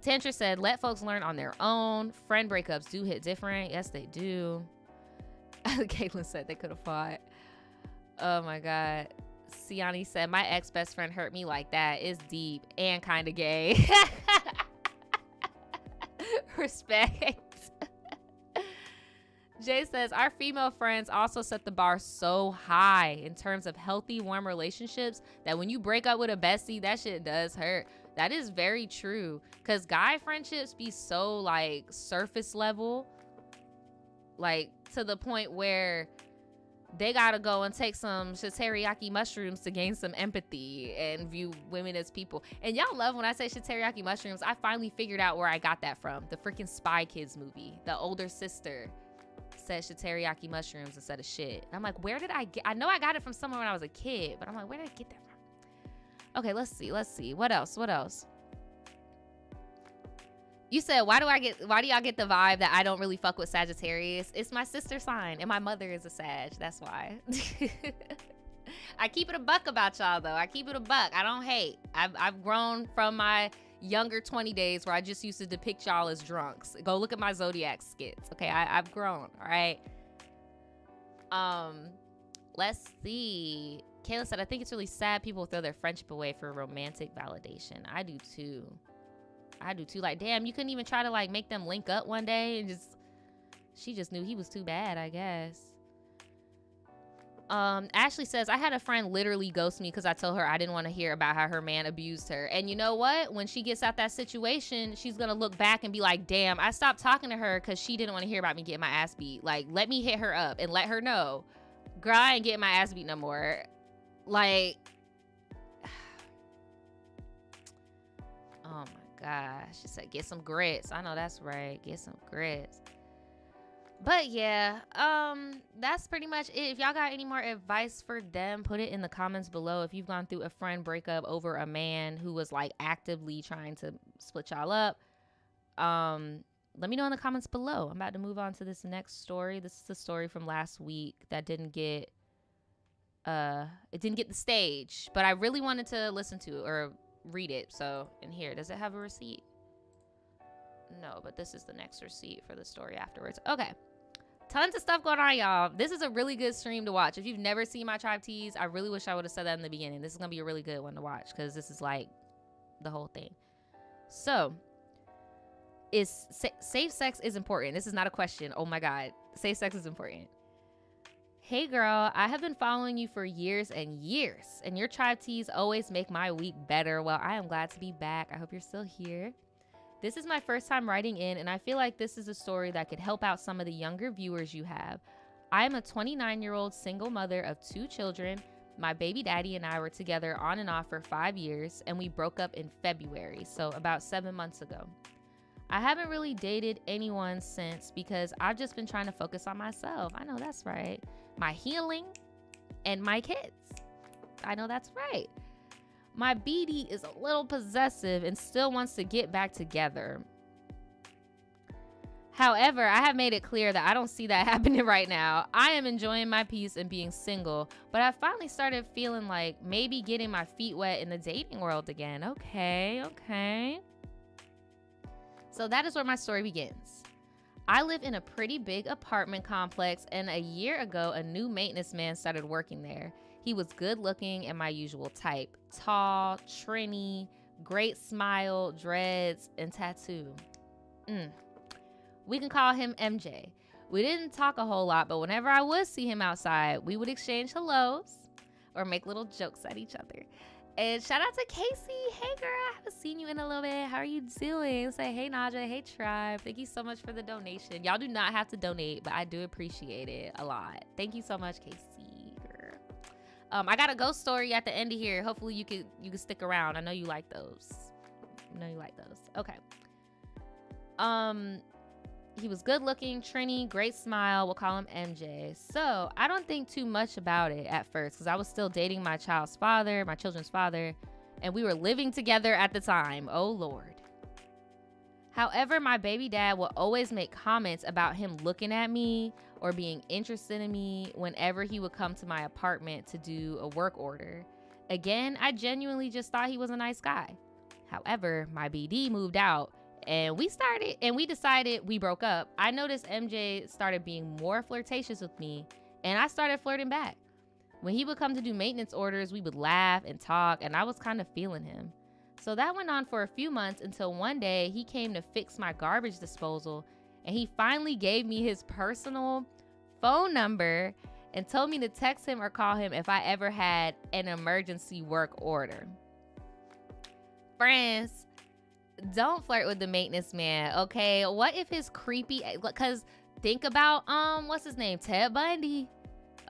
Tantra said, let folks learn on their own. Friend breakups do hit different. Yes, they do. Caitlin said they could have fought. Oh, my God. Siani said, my ex-best friend hurt me like that. It's deep and kind of gay. Respect. Jay says, our female friends also set the bar so high in terms of healthy, warm relationships that when you break up with a bestie, that shit does hurt. That is very true. Because guy friendships be so, like, surface level. Like, to the point where they gotta go and take some shiitake mushrooms to gain some empathy and view women as people. And y'all love when I say shiitake mushrooms. I finally figured out where I got that from. The freaking Spy Kids movie. The older sister said shiitake mushrooms instead of shit. And I'm like, where did I get? I know I got it from somewhere when I was a kid, but I'm like, where did I get that from? Okay, let's see. What else? You said, why do y'all get the vibe that I don't really fuck with Sagittarius? It's my sister sign, and my mother is a Sag. That's why. I keep it a buck about y'all, though. I keep it a buck. I don't hate. I've grown from my younger 20 days where I just used to depict y'all as drunks. Go look at my Zodiac skits. Okay, I've grown, all right? Let's see. Kayla said, I think it's really sad people throw their friendship away for romantic validation. I do too. Like, damn, you couldn't even try to like make them link up one day and just, she just knew he was too bad, I guess. Ashley says, I had a friend literally ghost me because I told her I didn't want to hear about how her man abused her. And you know what? When she gets out that situation, she's going to look back and be like, damn, I stopped talking to her because she didn't want to hear about me getting my ass beat. Like, let me hit her up and let her know, girl, I ain't getting my ass beat no more. Like, oh my gosh. She said, get some grits. I know that's right. Get some grits. But yeah, that's pretty much it. If y'all got any more advice for them, put it in the comments below. If you've gone through a friend breakup over a man who was like actively trying to split y'all up, let me know in the comments below. I'm about to move on to this next story. This is the story from last week that didn't get the stage, but I really wanted to listen to or read it. So in here, does it have a receipt? No, but this is the next receipt for the story afterwards. Okay. Tons of stuff going on, y'all. This is a really good stream to watch. If you've never seen my tribe teas, I really wish I would have said that in the beginning. This is going to be a really good one to watch because this is like the whole thing. So, safe sex is important. This is not a question. Oh my God. Safe sex is important. Hey girl, I have been following you for years and years, and your tribe teas always make my week better. Well, I am glad to be back. I hope you're still here. This is my first time writing in, and I feel like this is a story that could help out some of the younger viewers you have. I'm a 29-year-old single mother of 2 children. My baby daddy and I were together on and off for 5 years, and we broke up in February, so about 7 months ago. I haven't really dated anyone since because I've just been trying to focus on myself. I know that's right. My healing and my kids. I know that's right. My BD is a little possessive and still wants to get back together. However, I have made it clear that I don't see that happening right now. I am enjoying my peace and being single, but I finally started feeling like maybe getting my feet wet in the dating world again. Okay. So that is where my story begins. I live in a pretty big apartment complex, and a year ago, a new maintenance man started working there. He was good looking and my usual type. Tall, trini, great smile, dreads, and tattoo. We can call him MJ. We didn't talk a whole lot, but whenever I would see him outside, we would exchange hellos or make little jokes at each other. And shout out to Casey. Hey girl, I haven't seen you in a little bit. How are you doing? Say hey Naja, hey tribe. Thank you so much for the donation. Y'all do not have to donate, but I do appreciate it a lot. Thank you so much, Casey. I got a ghost story at the end of here. Hopefully you can stick around. I know you like those. Okay. He was good looking, trini, great smile. We'll call him MJ. So I don't think too much about it at first because I was still dating my children's father, and we were living together at the time. Oh Lord. However, my baby dad will always make comments about him looking at me or being interested in me whenever he would come to my apartment to do a work order. Again, I genuinely just thought he was a nice guy. However, my BD moved out and we decided we broke up. I noticed MJ started being more flirtatious with me and I started flirting back. When he would come to do maintenance orders, we would laugh and talk, and I was kind of feeling him. So that went on for a few months until one day he came to fix my garbage disposal, and he finally gave me his personal phone number and told me to text him or call him if I ever had an emergency work order. Friends, don't flirt with the maintenance man, okay? What if his creepy, because think about, what's his name? Ted Bundy,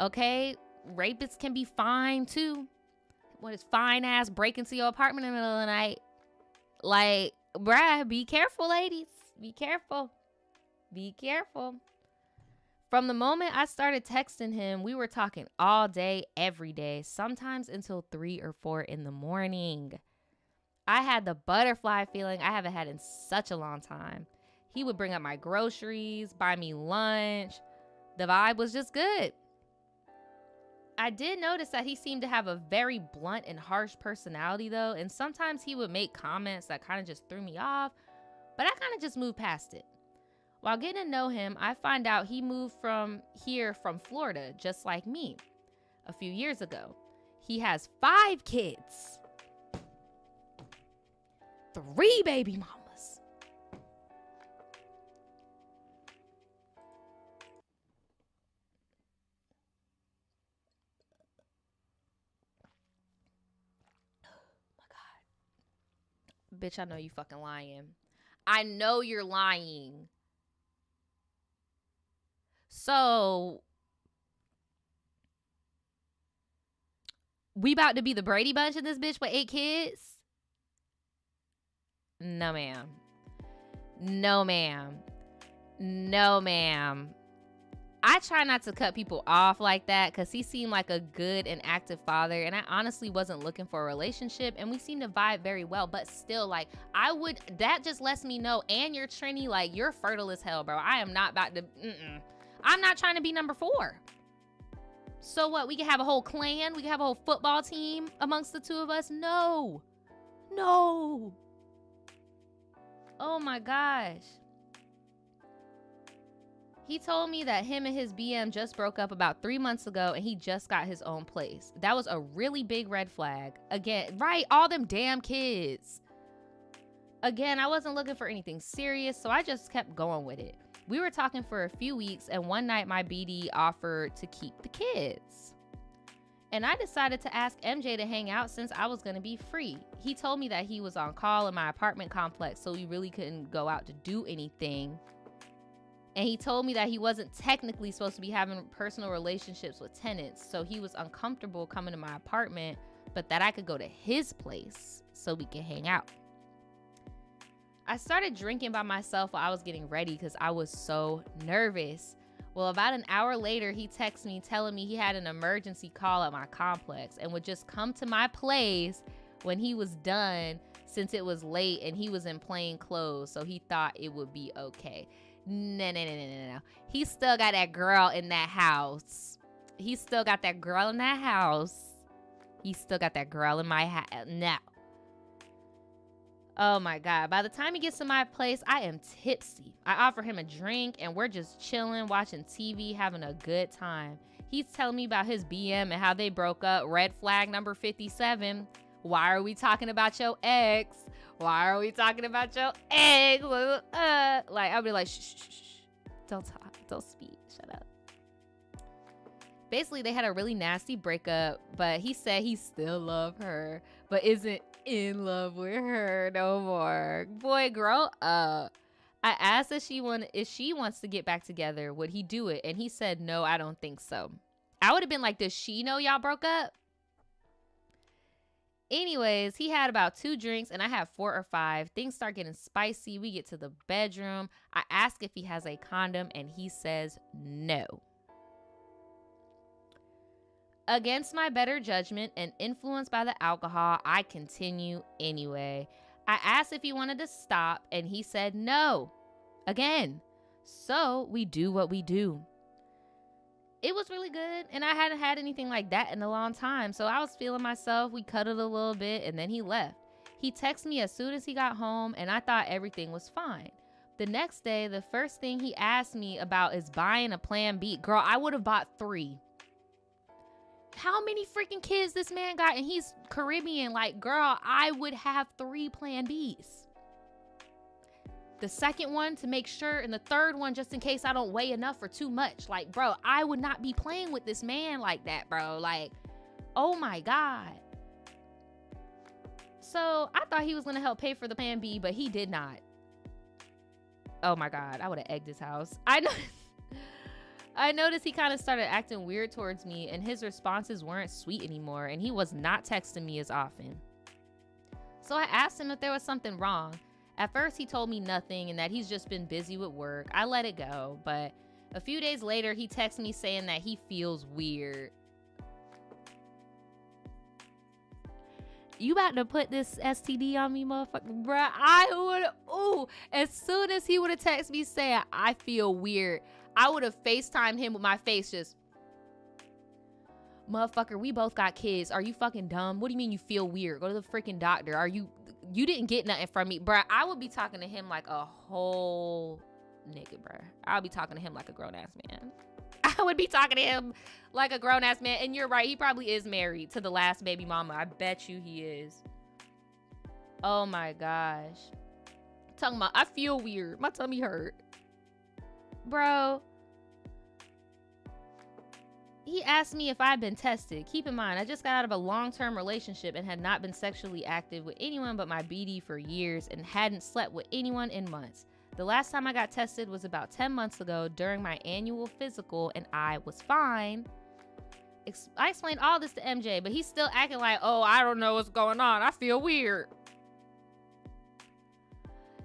okay? Rapists can be fine too. What is fine ass break into your apartment in the middle of the night? Like, bruh, be careful, ladies. Be careful. From the moment I started texting him, we were talking all day, every day, sometimes until 3 or 4 in the morning. I had the butterfly feeling I haven't had in such a long time. He would bring up my groceries, buy me lunch. The vibe was just good. I did notice that he seemed to have a very blunt and harsh personality though, and sometimes he would make comments that kind of just threw me off, but I kind of just moved past it. While getting to know him, I find out he moved from Florida, just like me, a few years ago. He has 5 kids, 3 baby mamas. Oh my God. Bitch, I know you fucking lying. I know you're lying. So, we about to be the Brady Bunch in this bitch with 8 kids? No, ma'am. No, ma'am. No, ma'am. I try not to cut people off like that because he seemed like a good and active father, and I honestly wasn't looking for a relationship, and we seem to vibe very well. But still, like, that just lets me know, and you're Trini, like, you're fertile as hell, bro. I am not about to, I'm not trying to be number 4. So what, we can have a whole clan? We can have a whole football team amongst the 2 of us? No. No. Oh my gosh. He told me that him and his BM just broke up about 3 months ago and he just got his own place. That was a really big red flag. Again, right, all them damn kids. Again, I wasn't looking for anything serious, so I just kept going with it. We were talking for a few weeks, and one night my BD offered to keep the kids. And I decided to ask MJ to hang out since I was going to be free. He told me that he was on call in my apartment complex, so we really couldn't go out to do anything. And he told me that he wasn't technically supposed to be having personal relationships with tenants, so he was uncomfortable coming to my apartment, but that I could go to his place so we could hang out. I started drinking by myself while I was getting ready because I was so nervous. Well, about an hour later, he texted me telling me he had an emergency call at my complex and would just come to my place when he was done since it was late and he was in plain clothes, so he thought it would be okay. No. He still got that girl in that house. He still got that girl in that house. He still got that girl in my house. No. Oh my God. By the time he gets to my place, I am tipsy. I offer him a drink and we're just chilling, watching TV, having a good time. He's telling me about his BM and how they broke up. Red flag number 57. Why are we talking about your ex? Why are we talking about your ex? Like, I'll be like, shh. Don't talk. Don't speak. Shut up. Basically, they had a really nasty breakup, but he said he still loved her, but isn't in love with her no more. Boy, grow up. I asked if she wants to get back together, would he do it? And he said, no, I don't think so. I would have been like, does she know y'all broke up? Anyways, he had about 2 drinks and I had 4 or 5. Things start getting spicy. We get to the bedroom. I ask if he has a condom and he says no. Against my better judgment and influenced by the alcohol, I continue anyway. I asked if he wanted to stop and he said no. Again. So we do what we do. It was really good and I hadn't had anything like that in a long time. So I was feeling myself. We cuddled a little bit and then he left. He texted me as soon as he got home and I thought everything was fine. The next day, the first thing he asked me about is buying a plan B. Girl, I would have bought 3. How many freaking kids this man got? And he's Caribbean. Like, girl, I would have 3 plan Bs. The second one to make sure, and the third one just in case I don't weigh enough or too much. Like, bro, I would not be playing with this man like that, bro. Like, oh my God. So I thought he was going to help pay for the plan B, but he did not. Oh my God. I would have egged his house. I noticed he kind of started acting weird towards me and his responses weren't sweet anymore and he was not texting me as often. So I asked him if there was something wrong. At first he told me nothing and that he's just been busy with work. I let it go, but a few days later he texted me saying that he feels weird. You about to put this STD on me, motherfucker? Bruh, I would, as soon as he would have texted me saying I feel weird, I would have FaceTimed him with my face just, Motherfucker, we both got kids. Are you fucking dumb? What do you mean you feel weird? Go to the freaking doctor. You didn't get nothing from me, bruh. I would be talking to him like a whole nigga, bruh. I would be talking to him like a grown-ass man. I would be talking to him like a grown-ass man. And you're right, he probably is married to the last baby mama. I bet you he is. Oh my gosh. Talking about, I feel weird. My tummy hurt. Bro. He asked me if I'd been tested. Keep in mind, I just got out of a long-term relationship and had not been sexually active with anyone but my BD for years and hadn't slept with anyone in months. The last time I got tested was about 10 months ago during my annual physical and I was fine. I explained all this to MJ, but he's still acting like, oh, I don't know what's going on. I feel weird.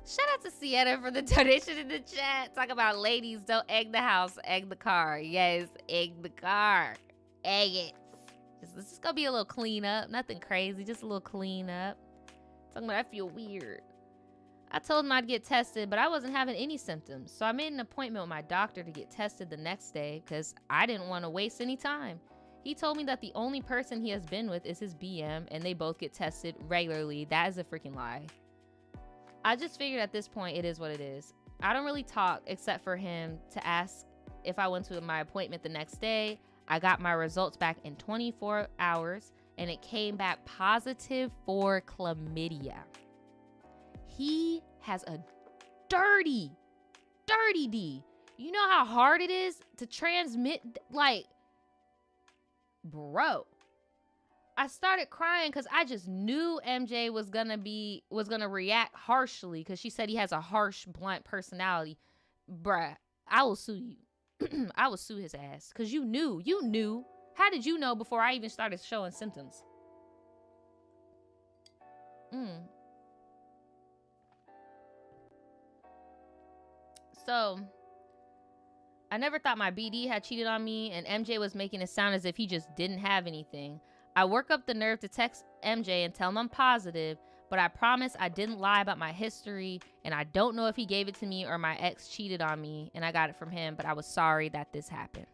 Shout out to Sienna for the donation in the chat. Talk about ladies, don't egg the house, egg the car. Yes, egg the car. Egg it. This is gonna be a little cleanup. Nothing crazy, just a little cleanup. Talking about I feel weird. I told him I'd get tested, but I wasn't having any symptoms. So I made an appointment with my doctor to get tested the next day because I didn't want to waste any time. He told me that the only person he has been with is his BM and they both get tested regularly. That is a freaking lie. I just figured at this point it is what it is. I don't really talk except for him to ask if I went to my appointment the next day. I got my results back in 24 hours and it came back positive for chlamydia. He has a dirty D. You know how hard it is to transmit? Like, bro. I started crying because I just knew MJ was gonna react harshly because she said he has a harsh, blunt personality. Bruh, I will sue you. I will sue his ass because you knew. How did you know before I even started showing symptoms? So, I never thought my BD had cheated on me, and MJ was making it sound as if he just didn't have anything. I work up the nerve to text MJ and tell him I'm positive, but I promise I didn't lie about my history, and I don't know if he gave it to me or my ex cheated on me, and I got it from him, but I was sorry that this happened.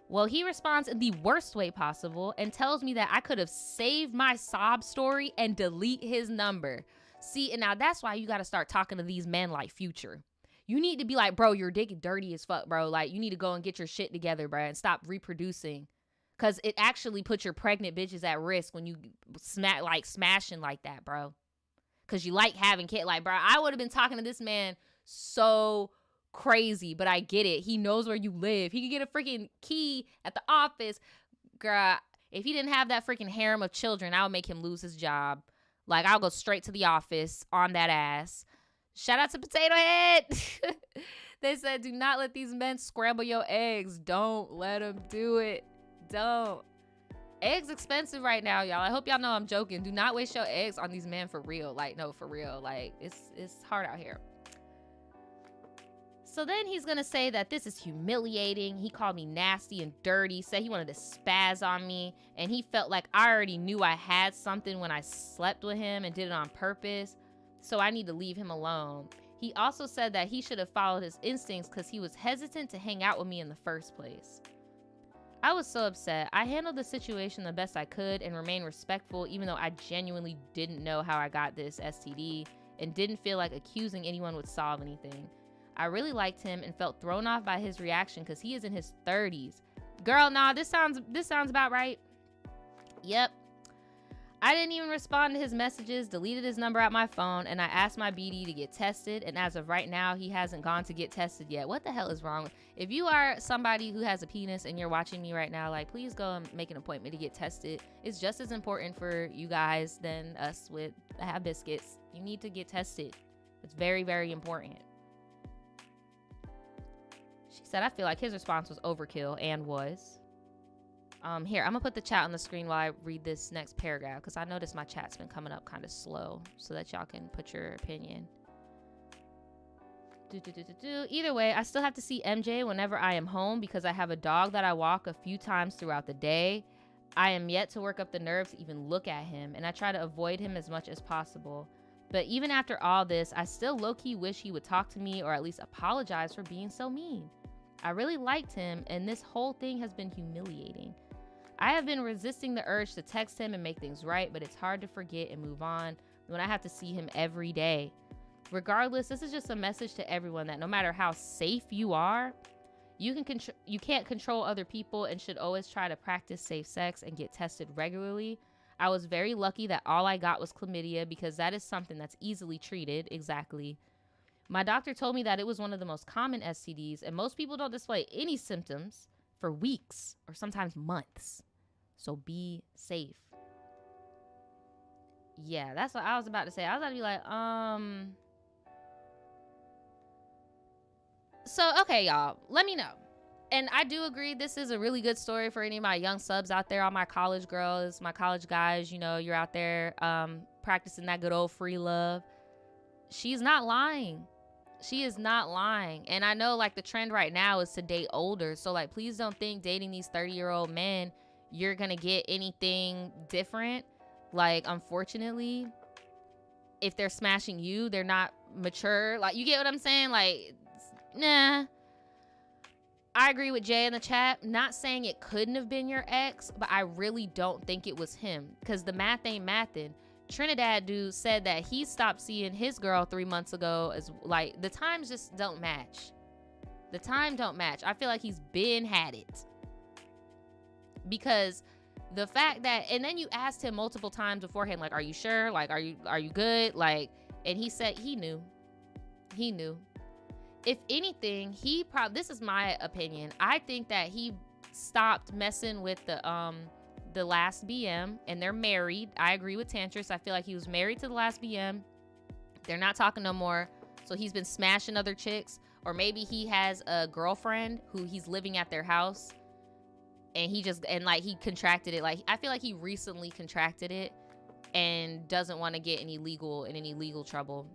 Well, he responds in the worst way possible and tells me that I could have saved my sob story and delete his number. See, and now that's why you got to start talking to these men like Future. You need to be like, bro, your dick is dirty as fuck, bro. Like, you need to go and get your shit together, bro, and stop reproducing. Because it actually puts your pregnant bitches at risk when you smashing like that, bro. Because you like having kids. Like, bro, I would have been talking to this man so crazy, but I get it. He knows where you live. He could get a freaking key at the office. Girl, if he didn't have that freaking harem of children, I would make him lose his job. Like, I'll go straight to the office on that ass. Shout out to Potato Head. They said, do not let these men scramble your eggs. Don't let them do it. Don't. Eggs expensive right now, y'all. I hope y'all know I'm joking. Do not waste your eggs on these men for real. Like, no, for real. Like, it's hard out here. So then he's gonna say that this is humiliating. He called me nasty and dirty, said he wanted to spaz on me, and he felt like I already knew I had something when I slept with him and did it on purpose, so I need to leave him alone. He also said that he should have followed his instincts because he was hesitant to hang out with me in the first place. I was so upset. I handled the situation the best I could and remained respectful, even though I genuinely didn't know how I got this STD and didn't feel like accusing anyone would solve anything. I really liked him and felt thrown off by his reaction because he is in his 30s. Girl, nah, this sounds about right. Yep. I didn't even respond to his messages, deleted his number out my phone, and I asked my BD to get tested, and as of right now, he hasn't gone to get tested yet. What the hell is wrong? If you are somebody who has a penis and you're watching me right now, like, please go and make an appointment to get tested. It's just as important for you guys than us with have biscuits. You need to get tested. It's very, very important. She said, I feel like his response was overkill and was. Here, I'm gonna put the chat on the screen while I read this next paragraph because I noticed my chat's been coming up kind of slow so that y'all can put your opinion. Either way, I still have to see MJ whenever I am home because I have a dog that I walk a few times throughout the day. I am yet to work up the nerve to even look at him, and I try to avoid him as much as possible. But even after all this, I still low-key wish he would talk to me or at least apologize for being so mean. I really liked him, and this whole thing has been humiliating. I have been resisting the urge to text him and make things right, but it's hard to forget and move on when I have to see him every day. Regardless, this is just a message to everyone that no matter how safe you are, you can't control other people and should always try to practice safe sex and get tested regularly. I was very lucky that all I got was chlamydia because that is something that's easily treated. Exactly. My doctor told me that it was one of the most common STDs, and most people don't display any symptoms for weeks or sometimes months. So be safe. Yeah, that's what I was about to say. I was about to be like, So, okay, y'all, let me know. And I do agree, this is a really good story for any of my young subs out there, all my college girls, my college guys. You know, you're out there practicing that good old free love. She's not lying. She is not lying. And I know, like, the trend right now is to date older. So, like, please don't think dating these 30-year-old men, you're going to get anything different. Like, unfortunately, if they're smashing you, they're not mature. Like, you get what I'm saying? Like, nah. I agree with Jay in the chat. Not saying it couldn't have been your ex, but I really don't think it was him. Because the math ain't mathin'. Trinidad dude said that he stopped seeing his girl 3 months ago. As like, the times just don't match. The time don't match. I feel like he's been had it. Because the fact that, and then you asked him multiple times beforehand, like, are you sure? Like, are you good? Like, and he said he knew. He knew. If anything, he probably, this is my opinion, I think that he stopped messing with the last BM, and they're married. I agree with Tantris. I feel like he was married to the last BM. They're not talking no more. So he's been smashing other chicks, or maybe he has a girlfriend who he's living at their house, and he contracted it. Like, I feel like he recently contracted it and doesn't want to get in any legal trouble.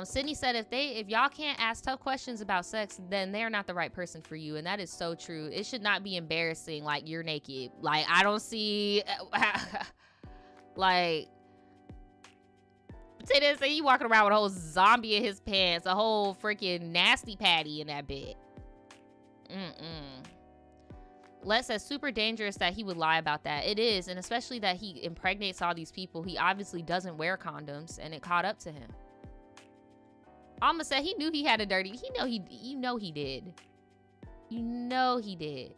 Sydney said, if y'all can't ask tough questions about sex, then they're not the right person for you. And that is so true. It should not be embarrassing. Like, you're naked. Like, I don't see, like, Potato say he walking around with a whole zombie in his pants, a whole freaking nasty patty in that bed. Les says, super dangerous that he would lie about that. It is, and especially that he impregnates all these people. He obviously doesn't wear condoms, and it caught up to him. Alma said he knew he had a dirty. You know he did. You know he did.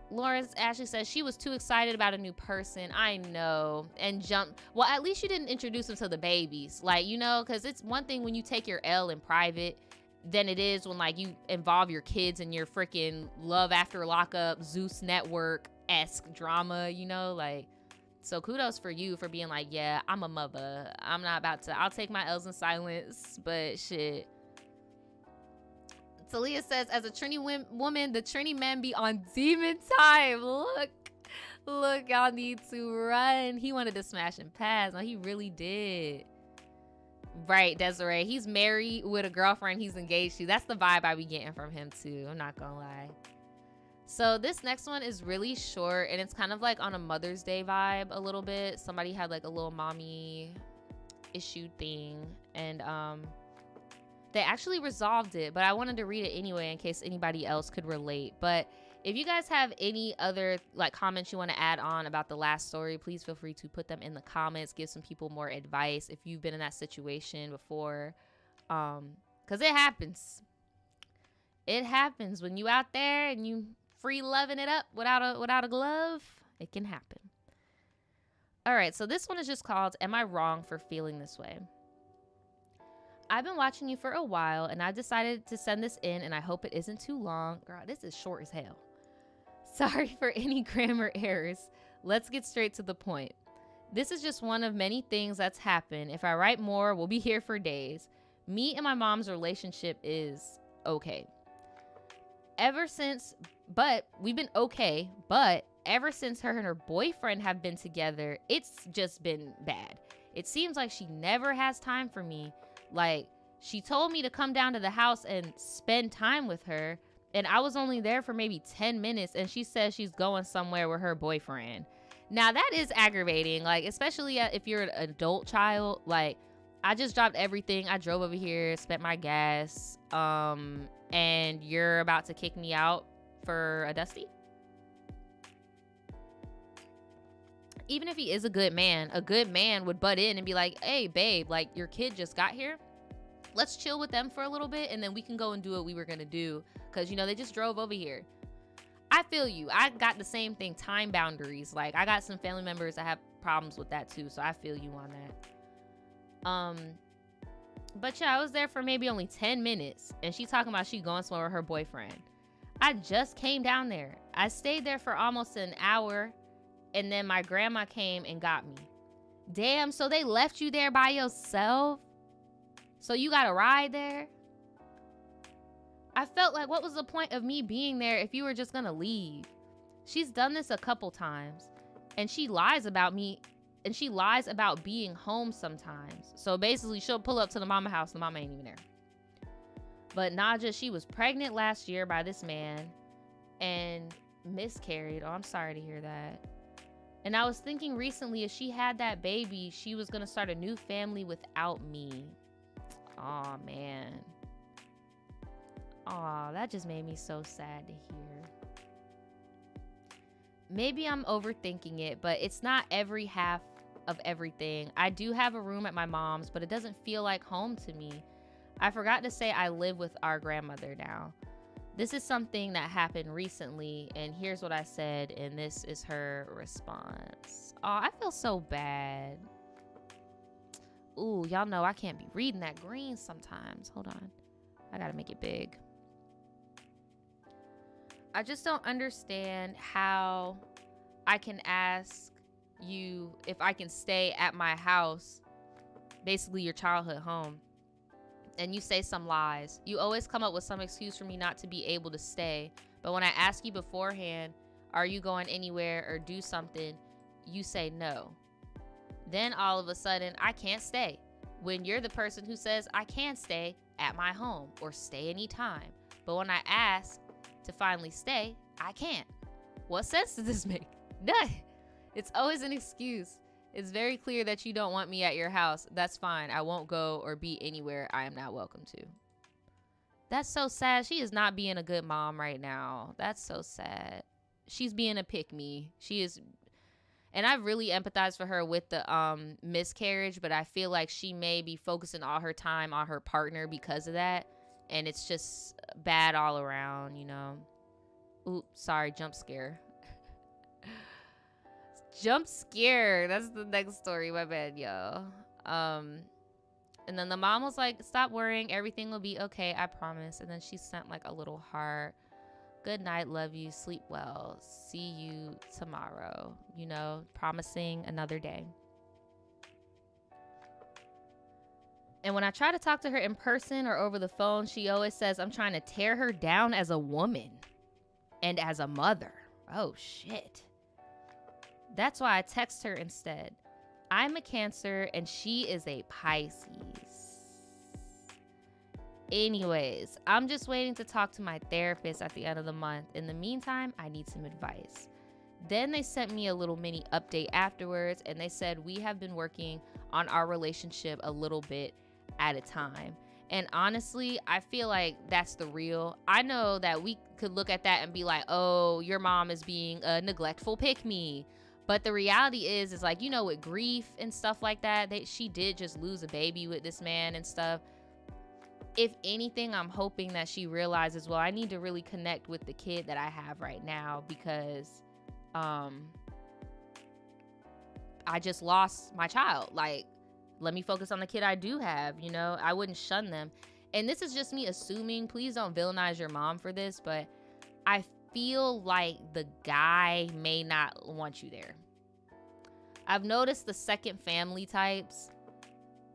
Lawrence Ashley says she was too excited about a new person. I know. And jumped. Well, at least you didn't introduce him to the babies. Like, you know, because it's one thing when you take your L in private than it is when, like, you involve your kids in your freaking Love After Lockup, Zeus Network-esque drama, you know, like. So kudos for you for being like, yeah, I'm a mother. I'm not about to, I'll take my L's in silence, but shit. Talia says, as a Trini woman, the Trini men be on demon time. Look, y'all need to run. He wanted to smash and pass. No, he really did. Right, Desiree. He's married with a girlfriend he's engaged to. That's the vibe I be getting from him too. I'm not gonna lie. So this next one is really short, and it's kind of like on a Mother's Day vibe a little bit. Somebody had like a little mommy issue thing, and they actually resolved it, but I wanted to read it anyway in case anybody else could relate. But if you guys have any other like comments you want to add on about the last story, please feel free to put them in the comments. Give some people more advice if you've been in that situation before, because it happens. It happens when you out there and you free loving it up without a glove. It can happen. All right, so this one is just called Am I Wrong for Feeling This Way? I've been watching you for a while, and I decided to send this in, and I hope it isn't too long. Girl, this is short as hell. Sorry for any grammar errors. Let's get straight to the point. This is just one of many things that's happened. If I write more, we'll be here for days. Me and my mom's relationship is okay. We've been okay, but ever since her and her boyfriend have been together, it's just been bad. It seems like she never has time for me. Like, she told me to come down to the house and spend time with her, and I was only there for maybe 10 minutes, and she says she's going somewhere with her boyfriend. Now, that is aggravating, like, especially if you're an adult child. Like, I just dropped everything. I drove over here, spent my gas, and you're about to kick me out for a dusty? even if he is a good man would butt in and be like, hey, babe, like, your kid just got here. Let's chill with them for a little bit, and then we can go and do what we were going to do. Because, you know, they just drove over here. I feel you. I got the same thing. Time boundaries. Like, I got some family members that have problems with that, too. So I feel you on that. But, yeah, I was there for maybe only 10 minutes. And she talking about she going somewhere with her boyfriend. I just came down there. I stayed there for almost an hour. And then my grandma came and got me. Damn, so they left you there by yourself? So you got to ride there? I felt like, what was the point of me being there if you were just going to leave? She's done this a couple times. And she lies about me. And she lies about being home sometimes. So basically, she'll pull up to the mama house. The mama ain't even there. But Naja, she was pregnant last year by this man. And miscarried. Oh, I'm sorry to hear that. And I was thinking recently, if she had that baby, she was going to start a new family without me. Aw, man. Aw, that just made me so sad to hear. Maybe I'm overthinking it, but it's not every half of everything. I do have a room at my mom's, but it doesn't feel like home to me. I forgot to say I live with our grandmother now. This is something that happened recently, and here's what I said, and this is her response. Oh, I feel so bad. Ooh, y'all know I can't be reading that green sometimes. Hold on. I gotta make it big. I just don't understand how I can ask you if I can stay at my house, basically your childhood home, and you say some lies. You always come up with some excuse for me not to be able to stay. But when I ask you beforehand, are you going anywhere or do something, you say no. Then all of a sudden, I can't stay. When you're the person who says I can stay at my home or stay anytime. But when I ask to finally stay, I can't. What sense does this make? None. It's always an excuse. It's very clear that you don't want me at your house. That's fine. I won't go or be anywhere I am not welcome to. That's so sad. She is not being a good mom right now. That's so sad. She's being a pick-me. She is. And I really empathize for her with the miscarriage, but I feel like she may be focusing all her time on her partner because of that. And it's just bad all around, you know. Oops, sorry, jump scare. Jump scare. That's the next story. My bad, yo. And then the mom was like, stop worrying. Everything will be okay. I promise. And then she sent like a little heart. Good night. Love you. Sleep well. See you tomorrow. You know, promising another day. And when I try to talk to her in person or over the phone, she always says I'm trying to tear her down as a woman and as a mother. Oh, shit. That's why I text her instead. I'm a Cancer and she is a Pisces. Anyways, I'm just waiting to talk to my therapist at the end of the month. In the meantime, I need some advice. Then they sent me a little mini update afterwards, and they said we have been working on our relationship a little bit at a time. And honestly, I feel like that's the real. I know that we could look at that and be like, oh, your mom is being a neglectful pick-me. But the reality is like, you know, with grief and stuff like that, she did just lose a baby with this man and stuff. If anything, I'm hoping that she realizes, well, I need to really connect with the kid that I have right now because I just lost my child. Like, let me focus on the kid I do have, you know? I wouldn't shun them. And this is just me assuming. Please don't villainize your mom for this, but I feel like the guy may not want you there. I've noticed the second family types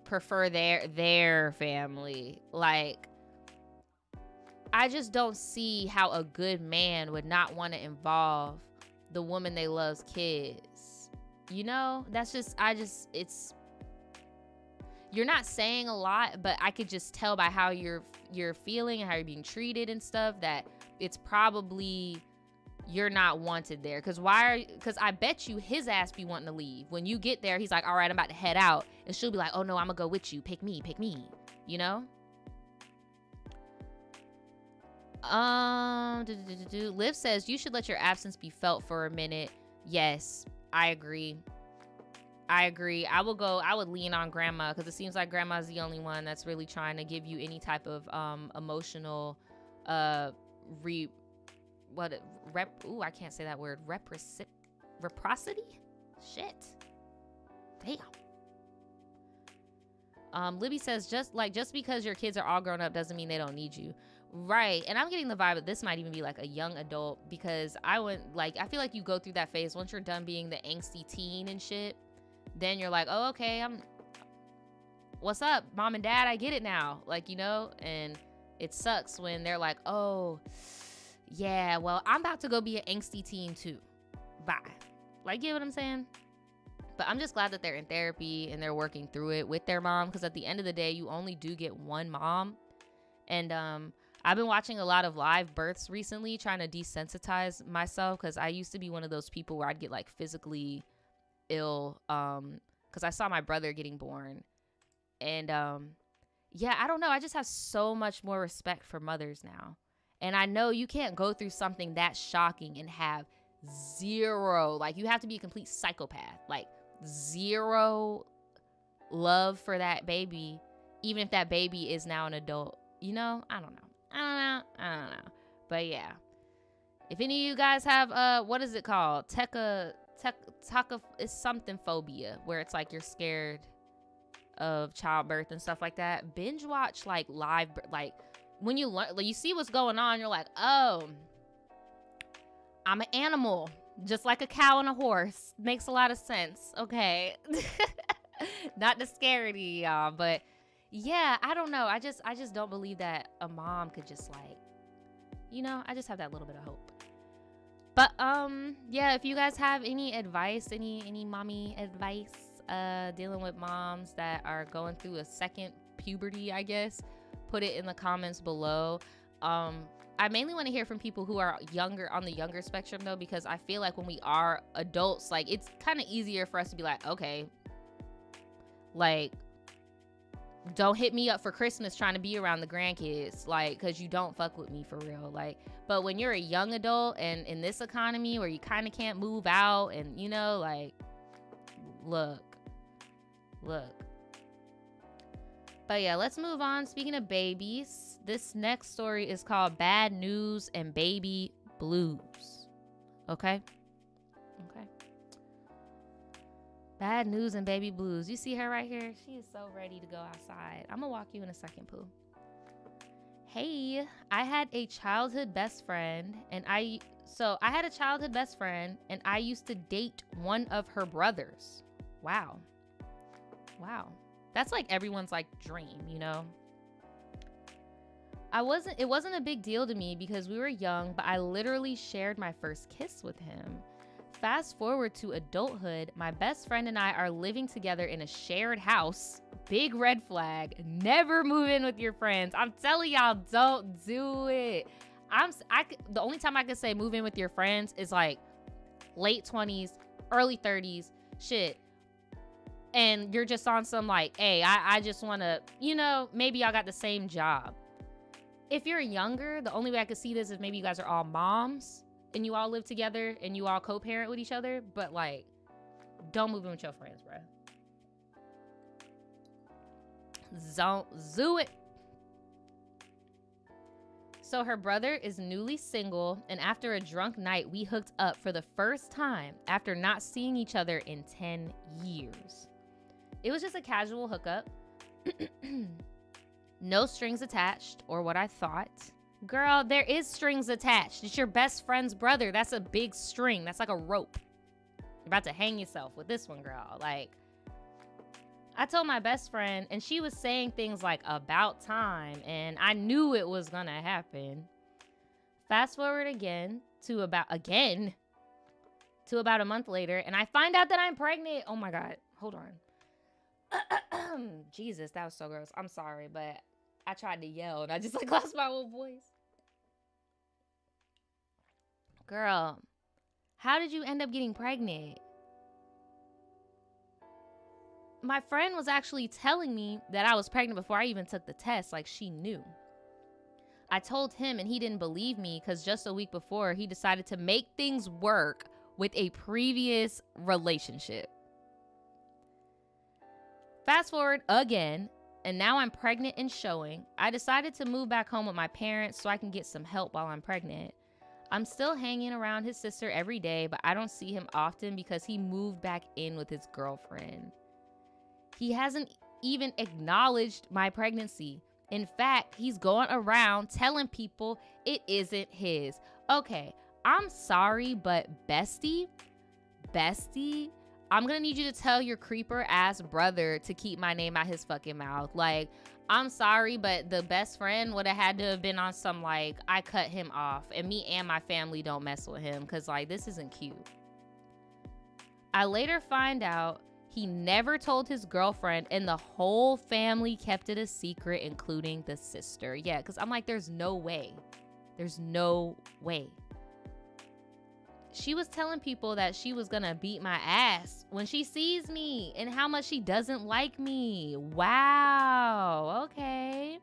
prefer their family. Like, I just don't see how a good man would not want to involve the woman they love's kids. You know, that's just, it's, you're not saying a lot, but I could just tell by how you're feeling and how you're being treated and stuff that it's probably you're not wanted there. Because I bet you his ass be wanting to leave. When you get there, he's like, all right, I'm about to head out. And she'll be like, oh no, I'm gonna go with you. Pick me, you know? Liv says, you should let your absence be felt for a minute. Yes, I agree. I agree. I would lean on grandma, because it seems like grandma's the only one that's really trying to give you any type of emotional uh re what rep ooh, I can't say that word. Reciprocity? Shit. Damn. Libby says, just because your kids are all grown up doesn't mean they don't need you. Right. And I'm getting the vibe that this might even be like a young adult, because I feel like you go through that phase once you're done being the angsty teen and shit. Then you're like, oh, okay, what's up, mom and dad? I get it now. Like, you know, and it sucks when they're like, oh, yeah, well, I'm about to go be an angsty teen too. Bye. Like, you know what I'm saying? But I'm just glad that they're in therapy and they're working through it with their mom, because at the end of the day, you only do get one mom. And I've been watching a lot of live births recently, trying to desensitize myself, because I used to be one of those people where I'd get like physically ill, because I saw my brother getting born. And yeah, I don't know, I just have so much more respect for mothers now. And I know you can't go through something that shocking and have zero, like, you have to be a complete psychopath, like zero love for that baby, even if that baby is now an adult. You know, I don't know. But yeah, if any of you guys have what is it called, it's something phobia, where it's like you're scared of childbirth and stuff like that, binge watch like live, like when you learn, like, you see what's going on, you're like, oh, I'm an animal, just like a cow and a horse. Makes a lot of sense. Okay. Not the scaredy, y'all, but yeah, I don't know. I just don't believe that a mom could just, like, you know, I just have that little bit of hope. But yeah, if you guys have any advice, any mommy advice dealing with moms that are going through a second puberty, I guess, put it in the comments below. I mainly want to hear from people who are younger, on the younger spectrum, though, because I feel like when we are adults, like, it's kind of easier for us to be like, okay, like, don't hit me up for Christmas trying to be around the grandkids, like, because you don't fuck with me for real. Like, but when you're a young adult and in this economy where you kind of can't move out, and, you know, like, look. But yeah, let's move on. Speaking of babies, this next story is called Bad News and Baby Blues. Okay? Bad News and Baby Blues. You see her right here? She is so ready to go outside. I'm gonna walk you in a second, Pooh. Hey, I had a childhood best friend, and I used to date one of her brothers. Wow. That's like everyone's like dream, you know? It wasn't a big deal to me because we were young, but I literally shared my first kiss with him. Fast forward to adulthood, my best friend and I are living together in a shared house. Big red flag. Never move in with your friends. I'm telling y'all, don't do it. The only time I could say move in with your friends is like late 20s, early 30s, shit. And you're just on some like, hey, I just want to, you know, maybe y'all got the same job. If you're younger, the only way I could see this is maybe you guys are all moms and you all live together and you all co-parent with each other. But like, don't move in with your friends, bro. Don't do it. So her brother is newly single, and after a drunk night, we hooked up for the first time after not seeing each other in 10 years. It was just a casual hookup. No strings attached, or what I thought. Girl, there is strings attached. It's your best friend's brother. That's a big string. That's like a rope. You're about to hang yourself with this one, girl. Like, I told my best friend, and she was saying things like about time, and I knew it was gonna happen. Fast forward to about a month later, and I find out that I'm pregnant. Oh my God, hold on. Jesus, that was so gross. I'm sorry, but I tried to yell and I just like lost my whole voice. Girl, how did you end up getting pregnant? My friend was actually telling me that I was pregnant before I even took the test, like she knew. I told him and he didn't believe me because just a week before he decided to make things work with a previous relationship. Fast forward again, and now I'm pregnant and showing. I decided to move back home with my parents so I can get some help while I'm pregnant. I'm still hanging around his sister every day, but I don't see him often because he moved back in with his girlfriend. He hasn't even acknowledged my pregnancy. In fact, he's going around telling people it isn't his. Okay, I'm sorry, but bestie, I'm gonna need you to tell your creeper ass brother to keep my name out his fucking mouth. Like, I'm sorry, but the best friend would have had to have been on some, like, I cut him off and me and my family don't mess with him because, like, this isn't cute. I later find out he never told his girlfriend and the whole family kept it a secret, including the sister. Yeah, because I'm like, there's no way. There's no way. She was telling people that she was gonna beat my ass when she sees me and how much she doesn't like me. Wow, okay.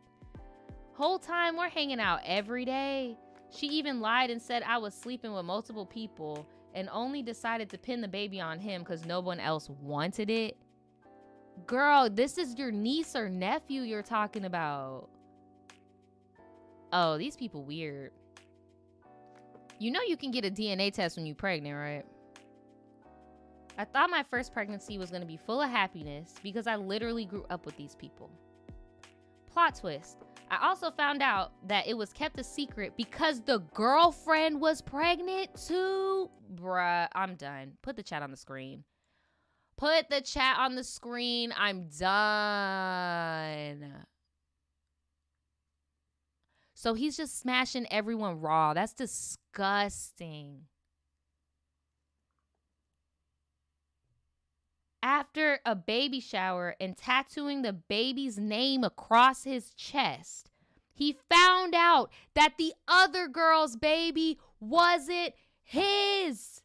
Whole time we're hanging out every day. She even lied and said I was sleeping with multiple people and only decided to pin the baby on him because no one else wanted it. Girl, this is your niece or nephew you're talking about. Oh, these people weird. You know you can get a DNA test when you're pregnant, right? I thought my first pregnancy was going to be full of happiness because I literally grew up with these people. Plot twist. I also found out that it was kept a secret because the girlfriend was pregnant too. Bruh, I'm done. Put the chat on the screen. Put the chat on the screen. I'm done. So he's just smashing everyone raw. That's disgusting. After a baby shower and tattooing the baby's name across his chest, he found out that the other girl's baby wasn't his.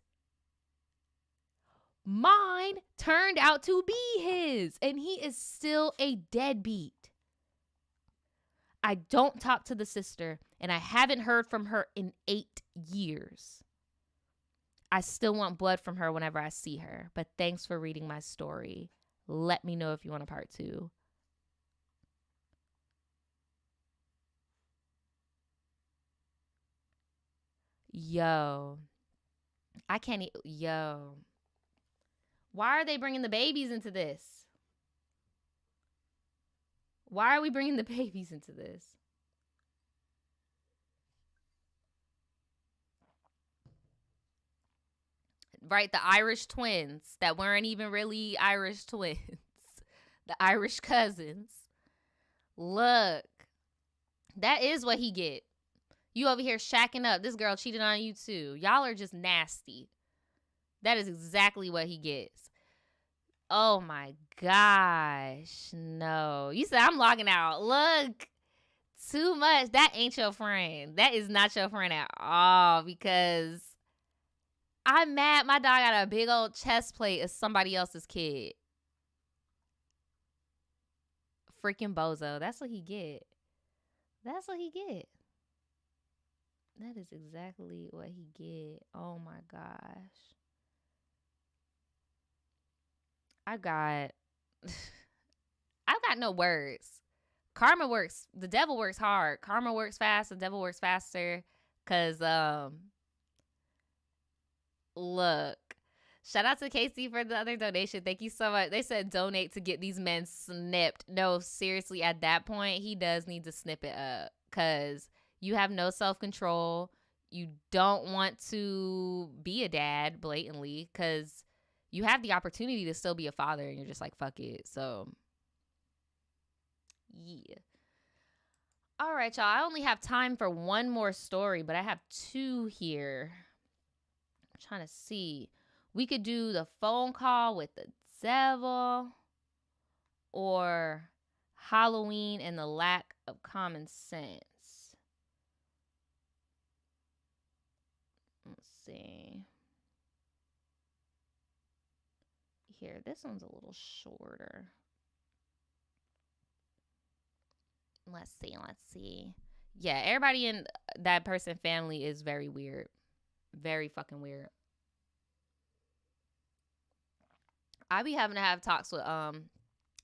Mine turned out to be his, and he is still a deadbeat. I don't talk to the sister, and I haven't heard from her in 8 years. I still want blood from her whenever I see her, but thanks for reading my story. Let me know if you want a part 2. Yo. I can't yo. Why are they bringing the babies into this? Why are we bringing the babies into this? Right, the Irish twins that weren't even really Irish twins. The Irish cousins. Look. That is what he get. You over here shacking up. This girl cheated on you too. Y'all are just nasty. That is exactly what he gets. Oh my gosh. No. You said I'm logging out. Look. Too much. That ain't your friend. That is not your friend at all because I'm mad my dog got a big old chest plate as somebody else's kid. Freaking bozo. That's what he get. That's what he get. That is exactly what he get. Oh my gosh. I've got no words. Karma works. The devil works hard. Karma works fast. The devil works faster. Cause look. Shout out to Casey for the other donation. Thank you so much. They said donate to get these men snipped. No, seriously, at that point, he does need to snip it up. Cause you have no self-control. You don't want to be a dad blatantly. Cause you have the opportunity to still be a father and you're just like, fuck it. So, yeah. All right, y'all. I only have time for one more story, but I have 2 here. I'm trying to see. We could do the phone call with the devil or Halloween and the lack of common sense. Let's see. Here, this one's a little shorter. Let's see. Yeah, everybody in that person family is very weird. Very fucking weird. I be having to have talks with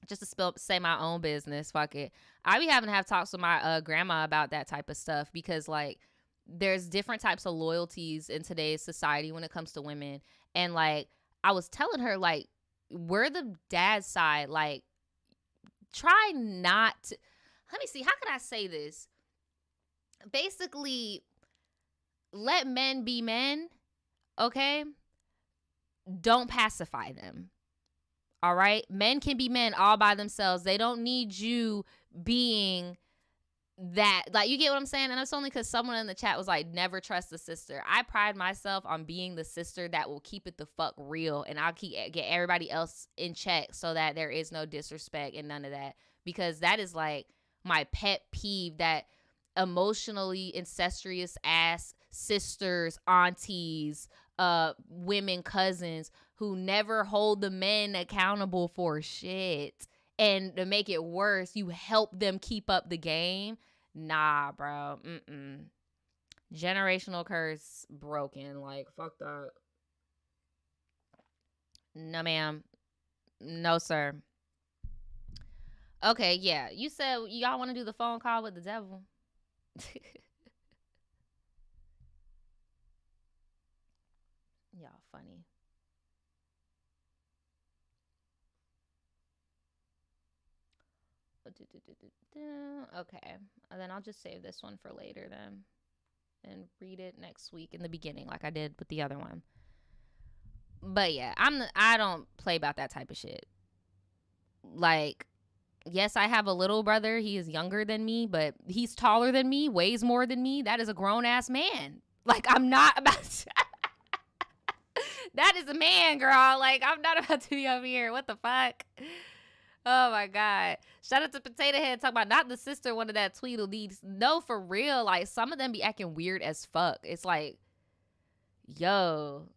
just to say my own business. Fuck it. I be having to have talks with my grandma about that type of stuff because like there's different types of loyalties in today's society when it comes to women. And like I was telling her, like, we're the dad's side. Like, try not to, let me see, how can I say this? Basically, let men be men, okay? Don't pacify them. All right? Men can be men all by themselves. They don't need you being that. Like, you get what I'm saying? And it's only because someone in the chat was like, never trust a sister. I pride myself on being the sister that will keep it the fuck real, and I'll get everybody else in check so that there is no disrespect and none of that. Because that is like my pet peeve, that emotionally incestuous ass sisters, aunties, women, cousins who never hold the men accountable for shit. And to make it worse, you help them keep up the game. Nah, bro. Generational curse broken. Like, fuck that. No, ma'am. No, sir. Okay, yeah. You said y'all want to do the phone call with the devil. Y'all funny. Okay. And then I'll just save this one for later then and read it next week in the beginning like I did with the other one. But yeah, I don't play about that type of shit. Like, yes, I have a little brother. He is younger than me, but he's taller than me, weighs more than me. That is a grown ass man. Like, I'm not about to that is a man, girl. Like, I'm not about to be over here. What the fuck? Oh my God. Shout out to Potato Head talking about not the sister one of that Tweedledee. No, for real. Like, some of them be acting weird as fuck. It's like, yo.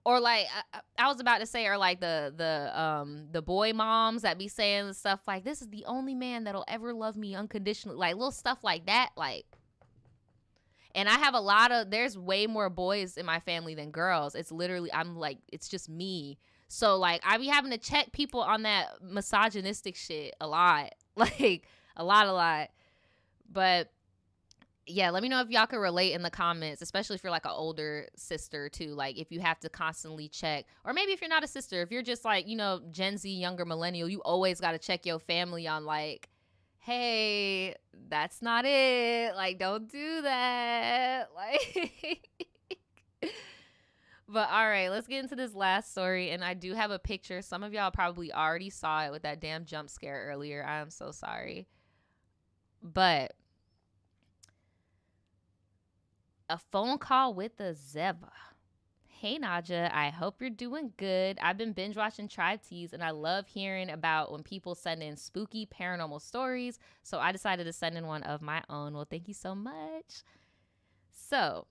Or like I was about to say, or like the boy moms that be saying stuff like, this is the only man that'll ever love me unconditionally. Like little stuff like that. Like, and I have there's way more boys in my family than girls. It's literally, I'm like, it's just me. So like I be having to check people on that misogynistic shit a lot. Like a lot. But yeah, let me know if y'all can relate in the comments, especially if you're like an older sister too. Like if you have to constantly check, or maybe if you're not a sister, if you're just like, you know, Gen Z, younger millennial, you always got to check your family on like, hey, that's not it. Like, don't do that. Like, but all right, let's get into this last story. And I do have a picture. Some of y'all probably already saw it with that damn jump scare earlier. I am so sorry. But a phone call with a Zeva. Hey Naja, I hope you're doing good. I've been binge watching TRIBETEA and I love hearing about when people send in spooky paranormal stories. So I decided to send in one of my own. Well, thank you so much. So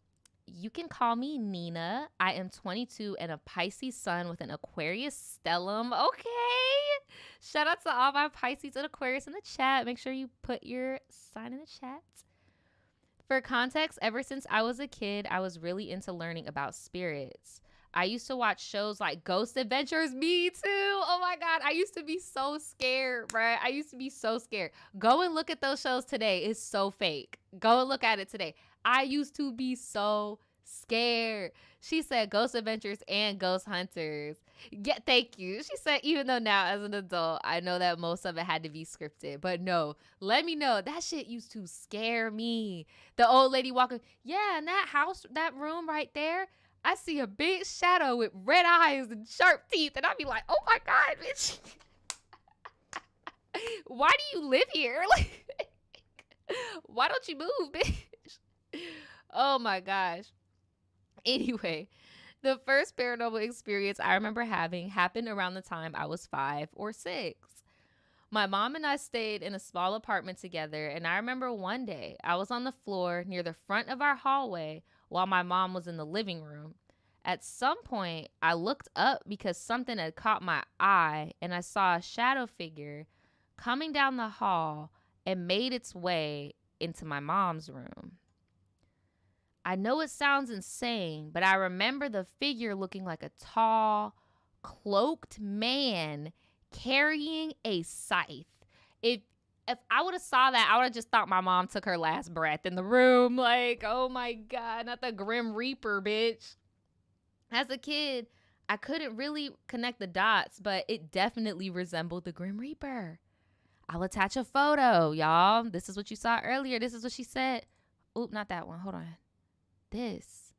you can call me Nina. I am 22 and a Pisces sun with an Aquarius stellium. Okay. Shout out to all my Pisces and Aquarius in the chat. Make sure you put your sign in the chat. For context, ever since I was a kid, I was really into learning about spirits. I used to watch shows like Ghost Adventures. Me too. Oh my God. I used to be so scared, bruh. I used to be so scared. Go and look at those shows today. It's so fake. Go and look at it today. I used to be so scared. She said Ghost Adventures and Ghost Hunters. Yeah, thank you. She said, even though now as an adult, I know that most of it had to be scripted. But no, let me know. That shit used to scare me. The old lady walking, yeah, in that house, that room right there, I see a big shadow with red eyes and sharp teeth. And I'd be like, oh my God, bitch. Why do you live here? Like, why don't you move, bitch? Oh my gosh. Anyway, the first paranormal experience I remember having happened around the time I was 5 or 6. My mom and I stayed in a small apartment together, and I remember one day I was on the floor near the front of our hallway while my mom was in the living room. At some point, I looked up because something had caught my eye, and I saw a shadow figure coming down the hall and made its way into my mom's room. I know it sounds insane, but I remember the figure looking like a tall, cloaked man carrying a scythe. If I would have saw that, I would have just thought my mom took her last breath in the room. Like, oh my God, not the Grim Reaper, bitch. As a kid, I couldn't really connect the dots, but it definitely resembled the Grim Reaper. I'll attach a photo, y'all. This is what you saw earlier. This is what she said. Oop, not that one. Hold on. This.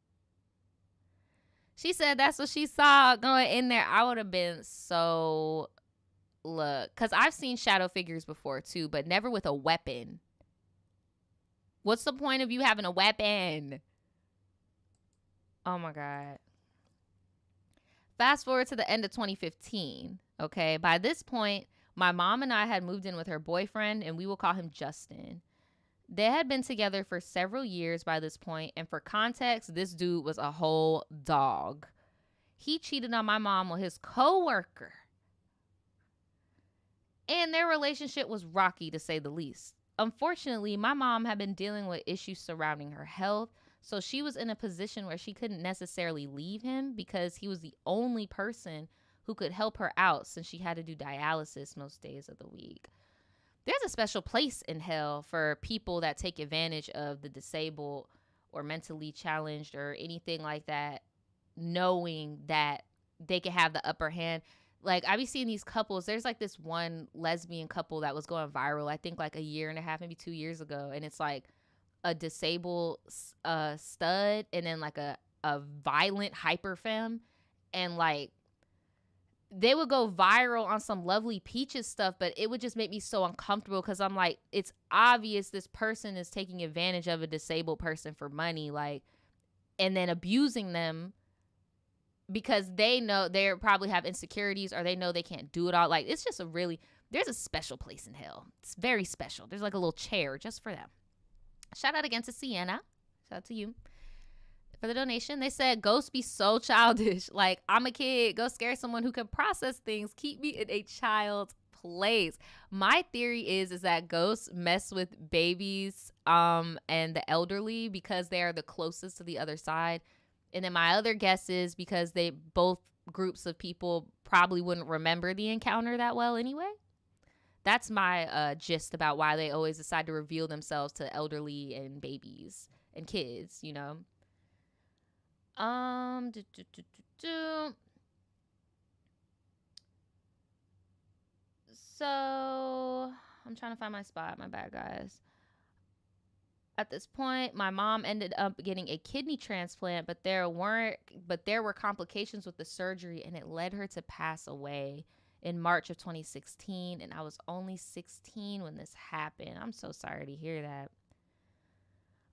She said that's what she saw going in there. I would have been so... Look, because I've seen shadow figures before too, but never with a weapon. What's the point of you having a weapon? Oh my God. Fast forward to the end of 2015. Okay. By this point, my mom and I had moved in with her boyfriend, and we will call him Justin. They had been together for several years by this point, and for context, this dude was a whole dog. He cheated on my mom with his coworker. And their relationship was rocky, to say the least. Unfortunately, my mom had been dealing with issues surrounding her health, so she was in a position where she couldn't necessarily leave him because he was the only person who could help her out since she had to do dialysis most days of the week. There's a special place in hell for people that take advantage of the disabled or mentally challenged or anything like that, knowing that they can have the upper hand. Like, I be seeing these couples. There's like this one lesbian couple that was going viral, I think like a year and a half, maybe 2 years ago. And it's like a disabled stud and then like a violent hyper femme. And like, they would go viral on some Lovely Peaches stuff, but it would just make me so uncomfortable because I'm like, it's obvious this person is taking advantage of a disabled person for money, like, and then abusing them because they know they probably have insecurities or they know they can't do it all. Like, it's just there's a special place in hell. It's very special. There's like a little chair just for them. Shout out again to Sienna. Shout out to you for the donation. They said, ghosts be so childish. Like, I'm a kid. Go scare someone who can process things. Keep me in a child's place. My theory is that ghosts mess with babies and the elderly because they are the closest to the other side. And then my other guess is because both groups of people probably wouldn't remember the encounter that well anyway. That's my gist about why they always decide to reveal themselves to elderly and babies and kids, you know. So I'm trying to find my spot. My bad, guys. At this point, my mom ended up getting a kidney transplant, but there were complications with the surgery, and it led her to pass away in March of 2016. And I was only 16 when this happened. I'm so sorry to hear that.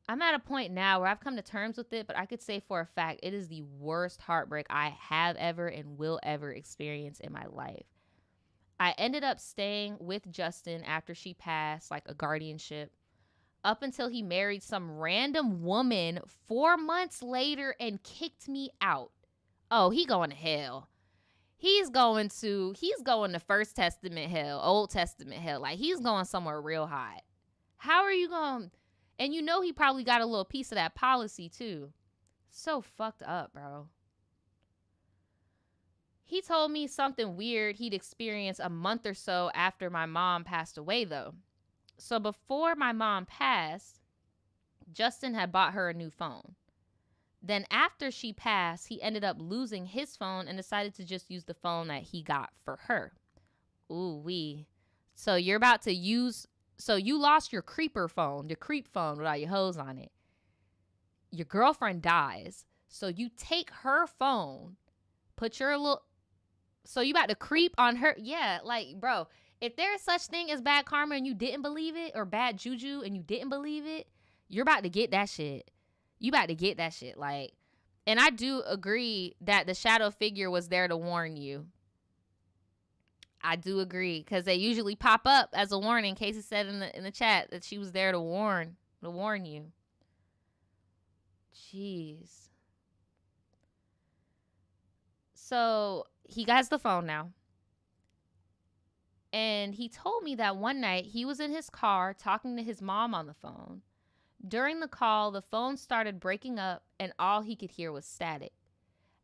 I'm at a point now where I've come to terms with it, but I could say for a fact it is the worst heartbreak I have ever and will ever experience in my life. I ended up staying with Justin after she passed, like a guardianship, up until he married some random woman 4 months later and kicked me out. Oh, he going to hell. He's going to First Testament hell, Old Testament hell. Like, he's going somewhere real hot. How are you going? And you know he probably got a little piece of that policy too. So fucked up, bro. He told me something weird he'd experienced a month or so after my mom passed away, though. So before my mom passed, Justin had bought her a new phone. Then after she passed, he ended up losing his phone and decided to just use the phone that he got for her. Ooh wee. So you lost your creeper phone, your creep phone with all your hoes on it. Your girlfriend dies. So you take her phone, so you about to creep on her. Yeah, like, bro, if there's such thing as bad karma and you didn't believe it, or bad juju and you didn't believe it, you're about to get that shit. You about to get that shit. Like, and I do agree that the shadow figure was there to warn you. I do agree, because they usually pop up as a warning. Casey said in the chat that she was there to warn you. Jeez. So he has the phone now. And he told me that one night he was in his car talking to his mom on the phone. During the call, the phone started breaking up and all he could hear was static.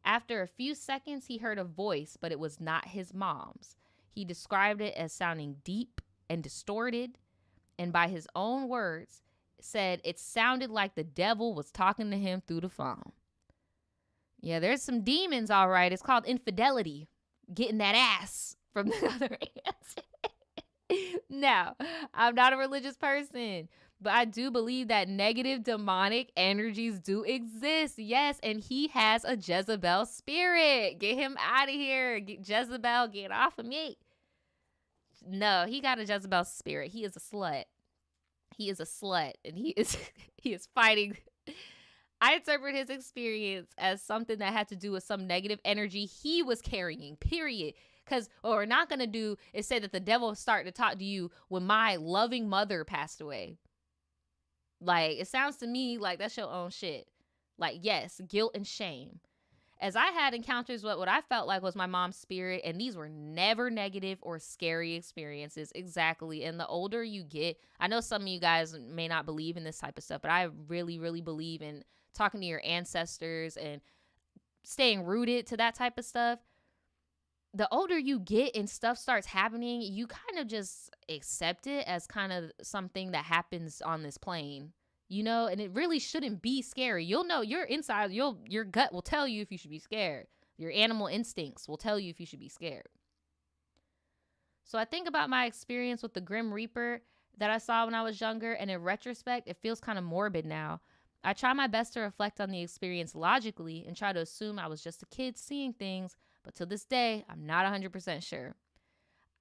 After a few seconds, he heard a voice, but it was not his mom's. He described it as sounding deep and distorted, and by his own words, said it sounded like the devil was talking to him through the phone. Yeah, there's some demons, all right. It's called infidelity, getting that ass from the other hand. Now, I'm not a religious person, but I do believe that negative demonic energies do exist. Yes, and he has a Jezebel spirit. Get him out of here. Get Jezebel, get off of me. No, he got a Jezebel spirit. He is a slut. He is a slut, and he is he is fighting. I interpret his experience as something that had to do with some negative energy he was carrying, period. Because what we're not going to do is say that the devil started to talk to you when my loving mother passed away. Like, it sounds to me like that's your own shit. Like, yes, guilt and shame. As I had encounters with what I felt like was my mom's spirit, and these were never negative or scary experiences. Exactly. And the older you get, I know some of you guys may not believe in this type of stuff, but I really, really believe in talking to your ancestors and staying rooted to that type of stuff. The older you get and stuff starts happening, you kind of just accept it as kind of something that happens on this plane, you know, and it really shouldn't be scary. You'll know your inside, your gut will tell you if you should be scared. Your animal instincts will tell you if you should be scared. So I think about my experience with the Grim Reaper that I saw when I was younger, and in retrospect, it feels kind of morbid now. I try my best to reflect on the experience logically and try to assume I was just a kid seeing things, but to this day, I'm not 100% sure.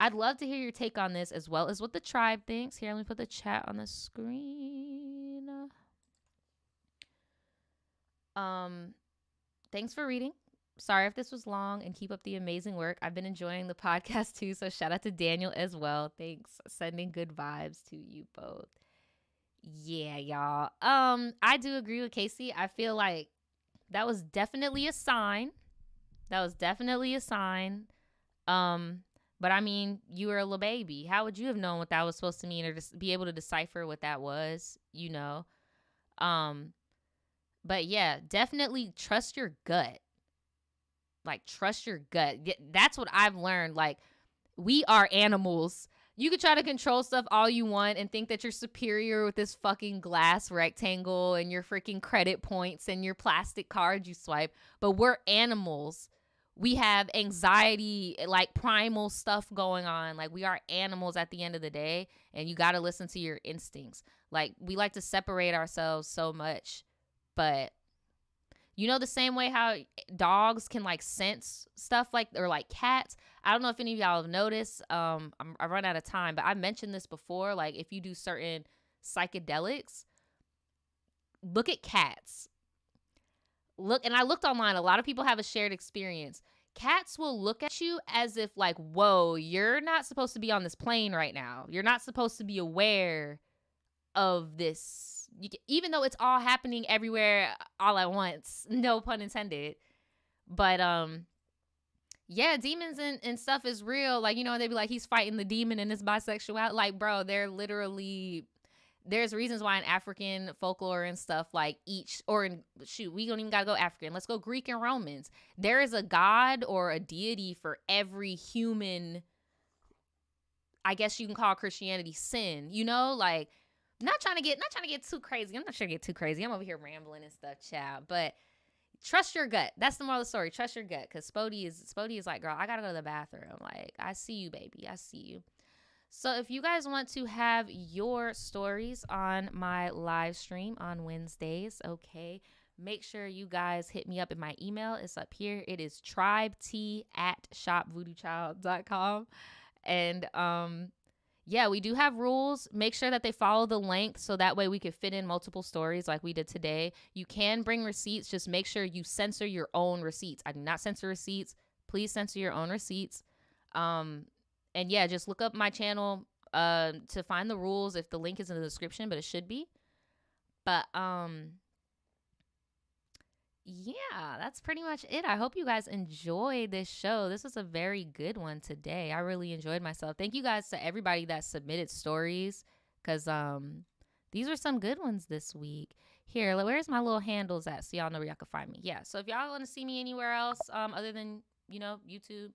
I'd love to hear your take on this as well as what the tribe thinks. Here, let me put the chat on the screen. Thanks for reading. Sorry if this was long, and keep up the amazing work. I've been enjoying the podcast too, so shout out to Daniel as well. Thanks. Sending good vibes to you both. Yeah, y'all. I do agree with Casey. I feel like that was definitely a sign. But I mean, you were a little baby. How would you have known what that was supposed to mean, or just be able to decipher what that was, you know? But yeah, definitely trust your gut. Like, trust your gut. That's what I've learned. Like, we are animals. You could try to control stuff all you want and think that you're superior with this fucking glass rectangle and your freaking credit points and your plastic card you swipe. But we're animals. We have anxiety, like primal stuff going on. Like, we are animals at the end of the day, and you got to listen to your instincts. Like, we like to separate ourselves so much, but you know, the same way how dogs can like sense stuff, like, or like cats. I don't know if any of y'all have noticed. I run out of time, but I mentioned this before. Like, if you do certain psychedelics, look at cats. And I looked online. A lot of people have a shared experience. Cats will look at you as if like, whoa, you're not supposed to be on this plane right now. You're not supposed to be aware of this. Even though it's all happening everywhere all at once, no pun intended. But yeah, demons and stuff is real. Like, you know, they'd be like, he's fighting the demon in his bisexuality. Like, bro, they're literally, there's reasons why in African folklore and stuff, like we don't even gotta go African, let's go Greek and Romans. There is a god or a deity for every human, I guess you can call Christianity, sin, you know? Like, not trying to get too crazy. I'm not trying to get too crazy. I'm over here rambling and stuff, child. But trust your gut. That's the moral of the story. Trust your gut. Because Spodie is like, girl, I got to go to the bathroom. Like, I see you, baby. I see you. So if you guys want to have your stories on my live stream on Wednesdays, okay, make sure you guys hit me up in my email. It's up here. It is TRIBETEA@shopvoodoochild.com. And, yeah, we do have rules. Make sure that they follow the length so that way we can fit in multiple stories like we did today. You can bring receipts. Just make sure you censor your own receipts. I do not censor receipts. Please censor your own receipts. And yeah, just look up my channel to find the rules if the link is in the description, but it should be. But yeah, that's pretty much it. I hope you guys enjoyed this show. This was a very good one today. I really enjoyed myself. Thank you guys to everybody that submitted stories, because these are some good ones this week. Here, where's my little handles at so y'all know where y'all can find me? Yeah, so if y'all want to see me anywhere else other than, you know, YouTube,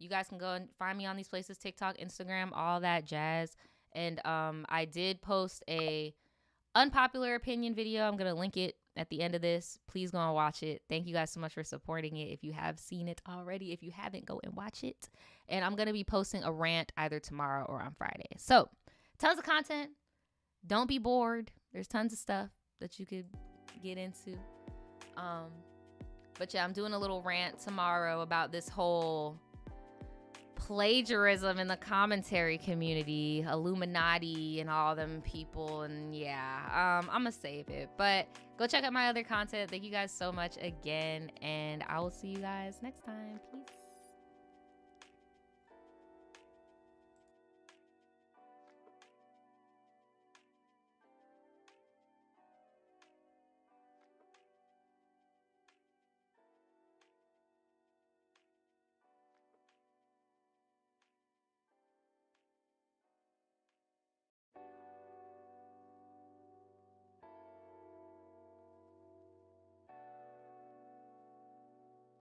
You guys can go and find me on these places, TikTok, Instagram, all that jazz. And I did post a unpopular opinion video. I'm going to link it at the end of this. Please go and watch it. Thank you guys so much for supporting it. If you have seen it already, if you haven't, go and watch it. And I'm going to be posting a rant either tomorrow or on Friday. So tons of content. Don't be bored. There's tons of stuff that you could get into. But yeah, I'm doing a little rant tomorrow about this whole plagiarism in the commentary community, Illuminati and all them people. And yeah, I'm gonna save it, but go check out my other content. Thank you guys so much again, and I will see you guys next time. Peace.